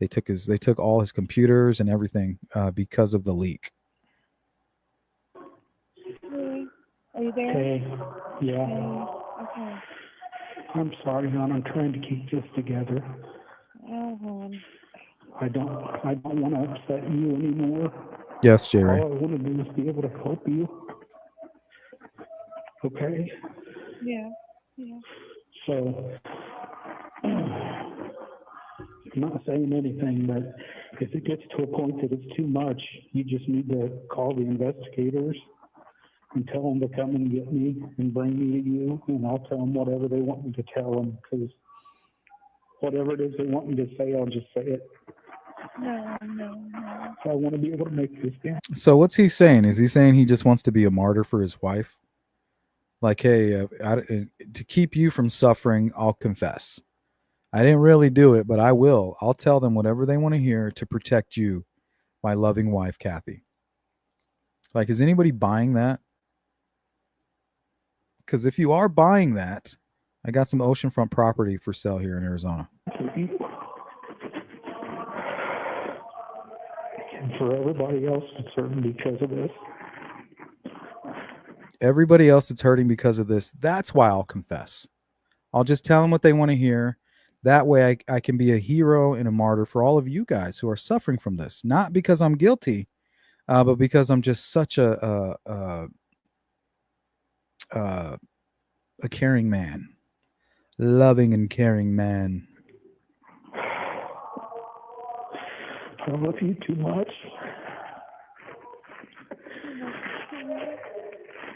They took all his computers and everything because of the leak. Hey, are you there? Hey, yeah. Hey, okay. I'm sorry, hon. I'm trying to keep this together. Oh, hon. I don't want to upset you anymore. Yes, Jerry. All I want to do is be able to help you. Okay? Yeah. So, I'm not saying anything, but if it gets to a point that it's too much, you just need to call the investigators and tell them to come and get me and bring me to you, and I'll tell them whatever they want me to tell them, because whatever it is they want me to say, I'll just say it. No. I want to be able to make this down. So what's he saying? Is he saying he just wants to be a martyr for his wife? Like, hey, to keep you from suffering, I'll confess. I didn't really do it, but I will. I'll tell them whatever they want to hear to protect you, my loving wife, Kathy. Like, is anybody buying that? Because if you are buying that, I got some oceanfront property for sale here in Arizona. And for everybody else that's hurting because of this. Everybody else that's hurting because of this, that's why I'll confess. I'll just tell them what they want to hear. That way I can be a hero and a martyr for all of you guys who are suffering from this. Not because I'm guilty, but because I'm just such a caring man. Loving and caring man. I love you too much.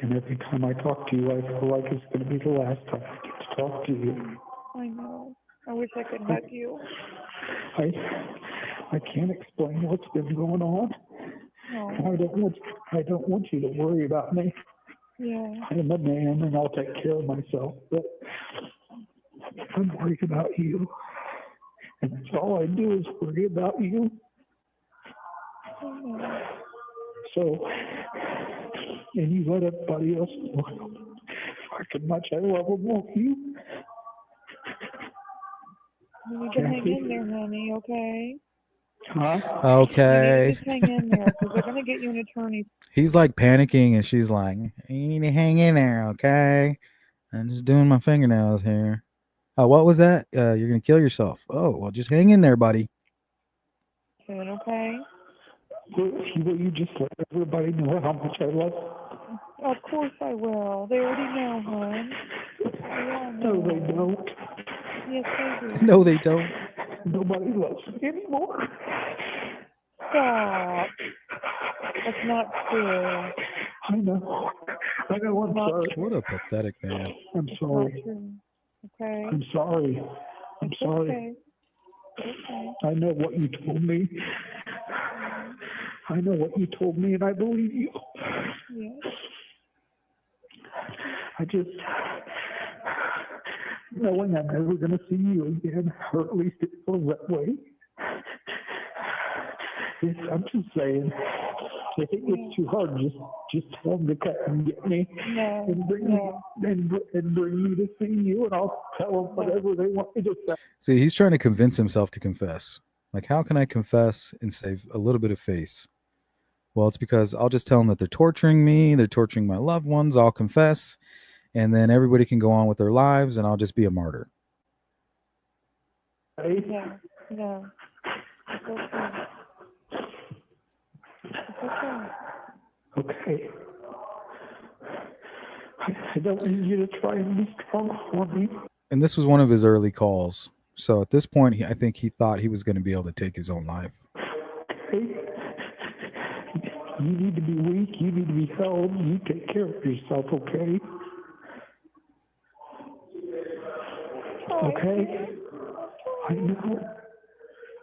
And every time I talk to you, I feel like it's going to be the last time I get to talk to you. I know. I wish I could hug you. I can't explain what's been going on. No. I don't want you to worry about me. Yeah. I'm a man and I'll take care of myself, but I'm worried about you. And that's all I do is worry about you. I know. So, and you let everybody else know how much I love them, won't you? You need to hang in there, honey, okay? Huh? Okay. You need to just hang in there, because they're going to get you an attorney. He's like panicking and she's like, you need to hang in there, okay? I'm just doing my fingernails here. Oh, what was that? You're going to kill yourself. Oh, well, just hang in there, buddy. Soon, okay? Will you just let everybody know how much I love them? Of course I will. They already know, hon. They all know. No, they don't. Yes, they do. No, they don't. Nobody loves me anymore. Stop. That's not true. I know. I'm sorry. What a pathetic man. I'm Not sorry. true. Okay? I'm sorry. I'm sorry. Okay. Okay. I know what you told me. I know what you told me, and I believe you. Yes. I just, knowing I'm never going to see you again, or at least it feels that way. I'm just saying, if it gets too hard, just tell them to come and get me and bring me and bring me to see you, and I'll tell them whatever they want me to say. See, he's trying to convince himself to confess. Like, how can I confess and save a little bit of face? Well, it's because I'll just tell them that they're torturing me, they're torturing my loved ones, I'll confess, and then everybody can go on with their lives, and I'll just be a martyr. No. It's okay. It's okay. Okay. I don't need you to try and be strong for me. And this was one of his early calls. So at this point, I think he thought he was going to be able to take his own life. Okay? You need to be weak. You need to be held. You take care of yourself, okay? Okay? I know.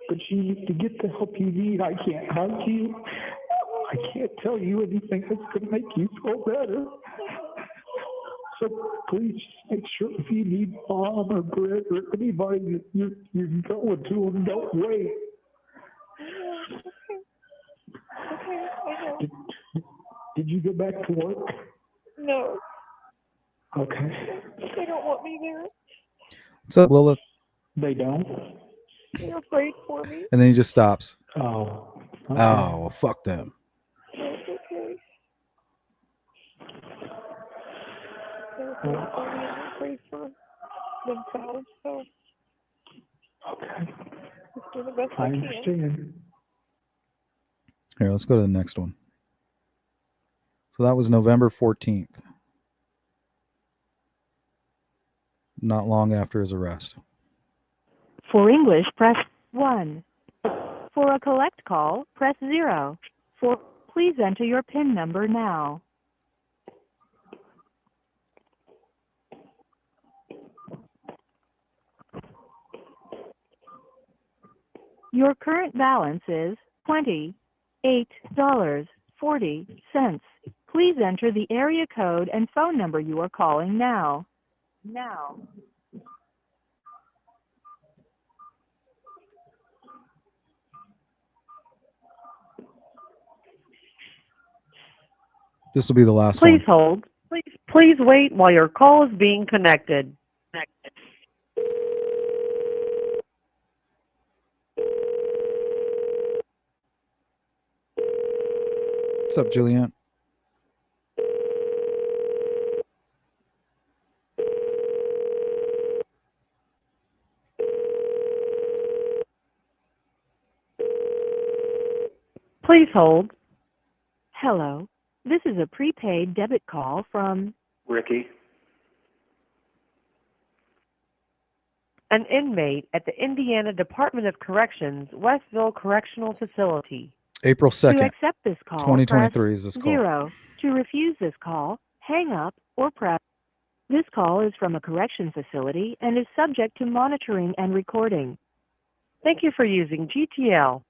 But you need to get the help you need. I can't hug you. I can't tell you anything that's going to make you feel better. So please just make sure if you need Mom or Brett or anybody that you're going to them, don't wait. Okay, I know. Did you go back to work? No, Okay. they don't want me there. What's up, Willa? They don't? They're afraid for me. And then he just stops. Oh. Oh, well, fuck them. It's okay. They're afraid for me and they're afraid for themselves, so Okay. just do the best I I can. understand. Here, let's go to the next one. So that was November 14th. Not long after his arrest. For English, press 1. For a collect call, press 0. Please enter your PIN number now. Your current balance is $28.40. Please enter the area code and phone number you are calling now. This will be the last Please one. hold. Please wait while your call is being connected. What's up, Julianne? Please hold. Hello. This is a prepaid debit call from Ricky. An inmate at the Indiana Department of Corrections, Westville Correctional Facility. April To 2nd, accept this call, 2023 is this press call. 0. To refuse this call, hang up or press. This call is from a correction facility and is subject to monitoring and recording. Thank you for using GTL.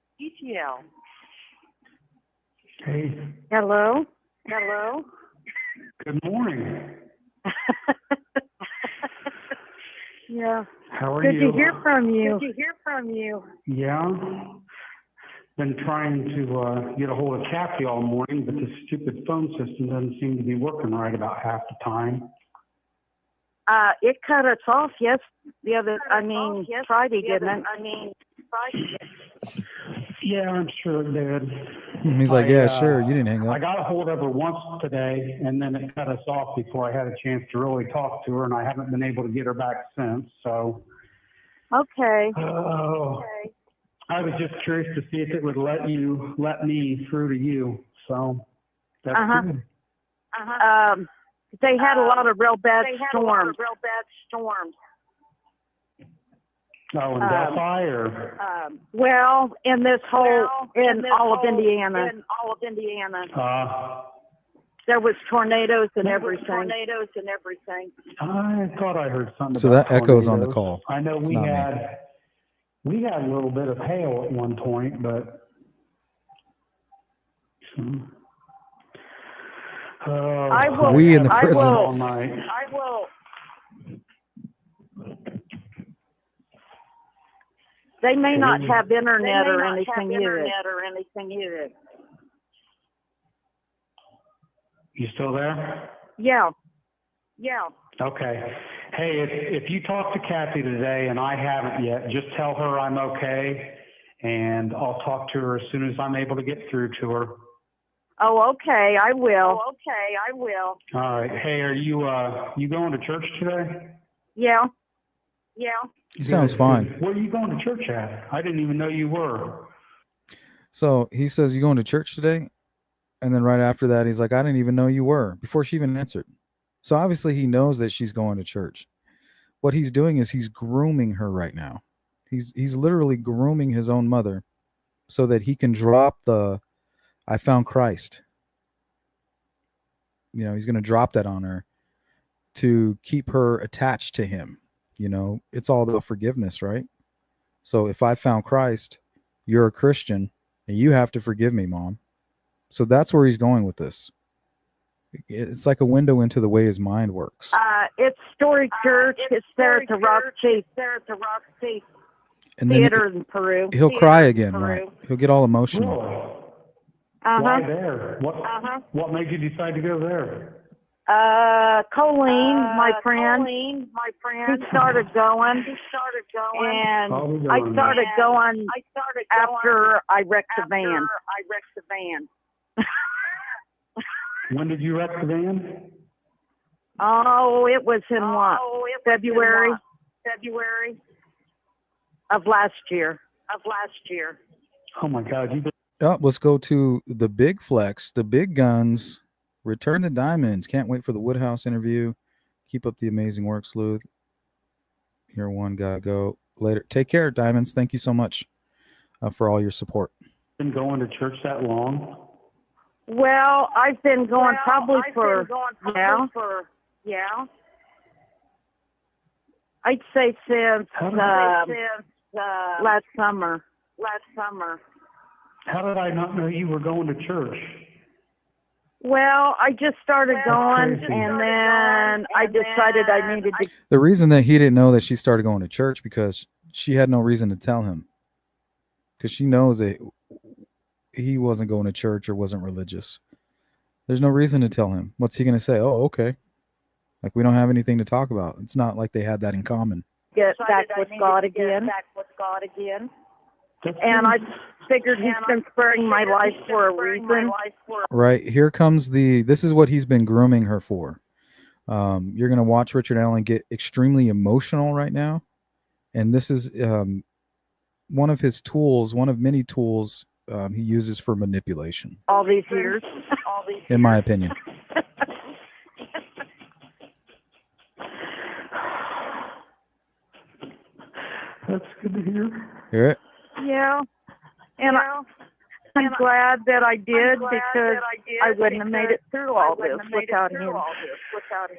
Hey, Hello? good morning. Yeah. How are Good you? to hear from you. Yeah. Been trying to get a hold of Kathy all morning, but this stupid phone system doesn't seem to be working right about half the time. It cut us off Friday, didn't it? Yeah, I'm sure it did. He's like, yeah, sure. You didn't hang I up. got a hold of her once today, and then it cut us off before I had a chance to really talk to her, and I haven't been able to get her back since. So, Okay. I was just curious to see if it would let me through to you. So that's good. They had a lot of real bad storms. Oh, in Delphi or? Well, in all of Indiana. There was tornadoes and everything. I thought I heard something. So about that echoes on the tornadoes. call. I know It's we not me. had a little bit of hail at one point, but Oh, I will- We in the I prison. will- all night. I will. They may not have internet or anything either. You still there? Yeah. Okay. Hey, if you talk to Kathy today and I haven't yet, just tell her I'm okay, and I'll talk to her as soon as I'm able to get through to her. Oh, okay. I will. All right. Hey, are you going to church today? Yeah. He sounds Good, fine. good. Where are you going to church at? I didn't even know you were. So he says, "You going to church today?" And then right after that, he's like, "I didn't even know you were," before she even answered. So obviously he knows that she's going to church. What he's doing is he's grooming her right now. He's literally grooming his own mother so that he can drop the "I found Christ." You know, he's going to drop that on her to keep her attached to him. You know, it's all about forgiveness, right? So if I found Christ, you're a Christian and you have to forgive me, Mom. So that's where he's going with this. It's like a window into the way his mind works. It's Story Church. It's there at the Roxy And then Theater in Peru. he'll cry again, right? He'll get all emotional. Really? Uh-huh. Why there? What made you decide to go there? Colleen, my friend, he started going, and Probably I going. started going after I wrecked the van. When did you wreck the van? Oh, it was in what? February of last year. Oh my God, you've been Let's go to the big flex, the big guns, return the diamonds. Can't wait for the Woodhouse interview. Keep up the amazing work, Sleuth. Here one, gotta go later. Take care, Diamonds. Thank you so much for all your support. going to church that long? Well, I've been going probably for I'd say since last summer. How did I not know you were going to church? Well, I just started going, crazy. and then I decided I needed to. The reason that he didn't know that she started going to church because she had no reason to tell him. Because she knows that he wasn't going to church or wasn't religious. There's no reason to tell him. What's he going to say? Oh, okay. Like, we don't have anything to talk about. It's not like they had that in common. Get back with God again. And I figured he's been sparing my life for a reason. Right. Here comes this is what he's been grooming her for. You're going to watch Richard Allen get extremely emotional right now. And this is one of his tools, one of many tools he uses for manipulation. All these years. In my opinion. That's good to hear. Hear it? Yeah. And I'm glad that I did because I wouldn't have made it through all this without him.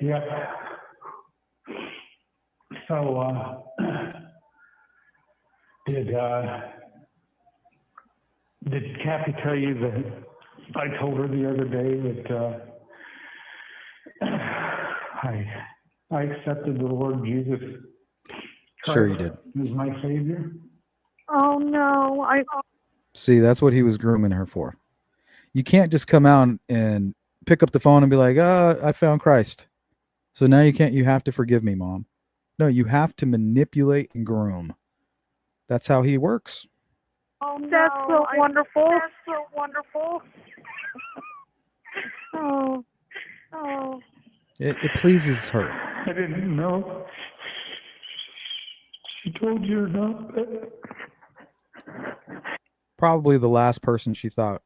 Yeah. So, did Kathy tell you that I told her the other day that I accepted the Lord Jesus Sure you did. as my Savior? Oh, no. See, that's what he was grooming her for. You can't just come out and pick up the phone and be like, I found Christ. So now you have to forgive me, Mom. No, you have to manipulate and groom. That's how he works. Oh, no. That's so wonderful. Oh. It pleases her. I didn't know. She told you or not. Probably the last person she thought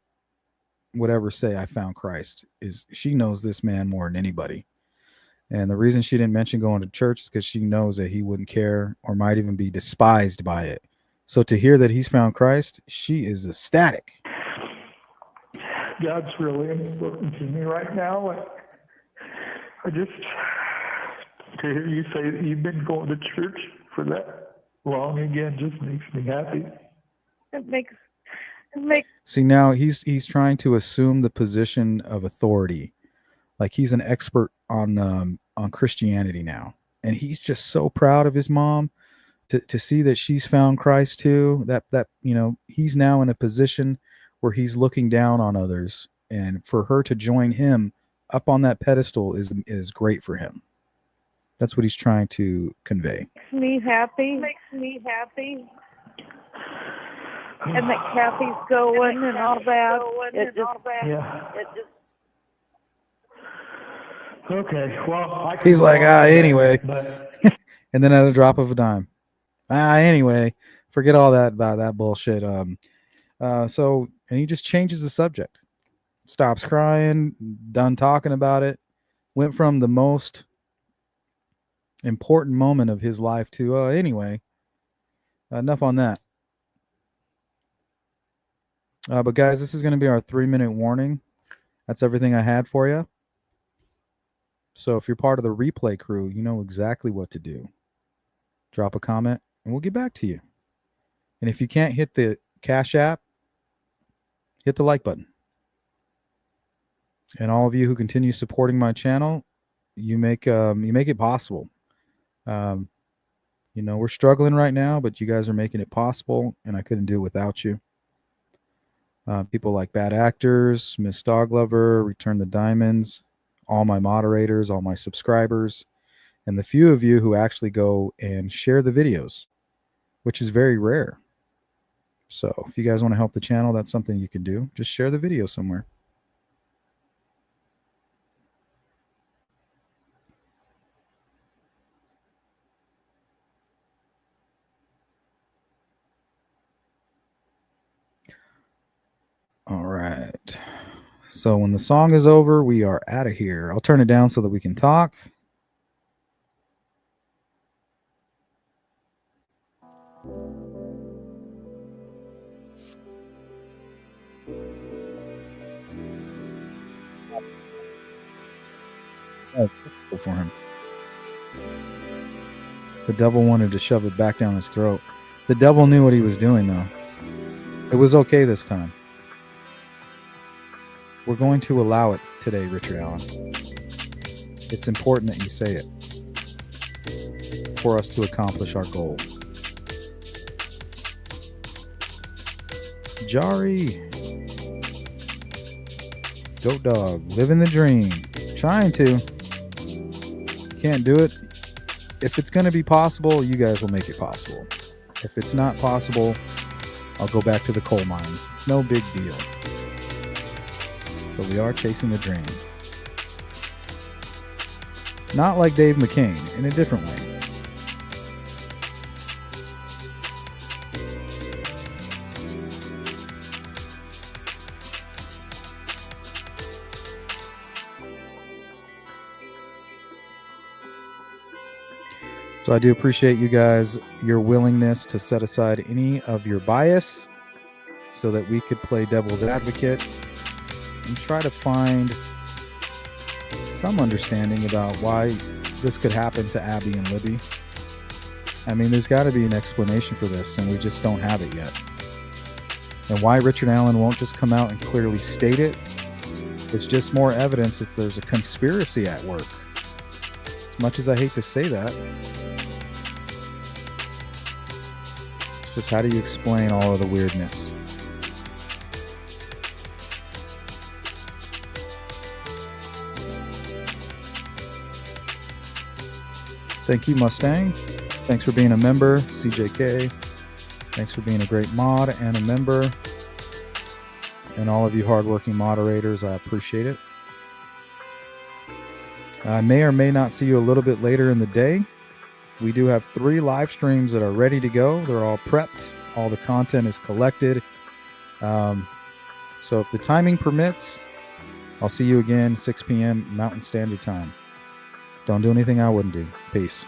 would ever say I found Christ is she knows this man more than anybody. And the reason she didn't mention going to church is because she knows that he wouldn't care or might even be despised by it. So to hear that he's found Christ, she is ecstatic. God's really important to me right now. I just, to hear you say that you've been going to church for that long again just makes me happy. It makes See, now he's trying to assume the position of authority Like he's an expert on Christianity now, and he's just so proud of his mom to see that she's found Christ too. That he's now in a position where he's looking down on others, and for her to join him up on that pedestal is great for him. That's what he's trying to convey. Makes me happy. And that Kathy's going and all that. Yeah. Okay, well, He's like, anyway. But And then at a drop of a dime. Anyway, forget all that about that bullshit. So he just changes the subject. Stops crying, done talking about it. Went from the most important moment of his life to anyway. Enough on that. But guys, this is going to be our 3-minute warning. That's everything I had for you. So if you're part of the replay crew, you know exactly what to do. Drop a comment and we'll get back to you. And if you can't hit the Cash App, hit the like button. And all of you who continue supporting my channel, you make it possible. We're struggling right now, but you guys are making it possible, and I couldn't do it without you. People like Bad Actors, Miss Dog Lover, Return the Diamonds, all my moderators, all my subscribers, and the few of you who actually go and share the videos, which is very rare. So if you guys want to help the channel, that's something you can do. Just share the video somewhere. All right. So when the song is over, we are out of here. I'll turn it down so that we can talk. For him. The devil wanted to shove it back down his throat. The devil knew what he was doing, though. It was okay this time. We're going to allow it today, Richard Allen. It's important that you say it for us to accomplish our goal. Jari. Goat dog. Living the dream. Trying to. Can't do it. If it's going to be possible, you guys will make it possible. If it's not possible, I'll go back to the coal mines. It's no big deal. But we are chasing the dream. Not like Dave McCain, in a different way. So I do appreciate you guys, your willingness to set aside any of your bias so that we could play devil's advocate and try to find some understanding about why this could happen to Abby and Libby. I mean, there's got to be an explanation for this, and we just don't have it yet. And why Richard Allen won't just come out and clearly state it, it's just more evidence that there's a conspiracy at work. As much as I hate to say that, it's just how do you explain all of the weirdness? Thank you, Mustang. Thanks for being a member, CJK. Thanks for being a great mod and a member. And all of you hardworking moderators, I appreciate it. I may or may not see you a little bit later in the day. We do have 3 live streams that are ready to go. They're all prepped. All the content is collected. So if the timing permits, I'll see you again 6 p.m. Mountain Standard Time. Don't do anything I wouldn't do. Peace.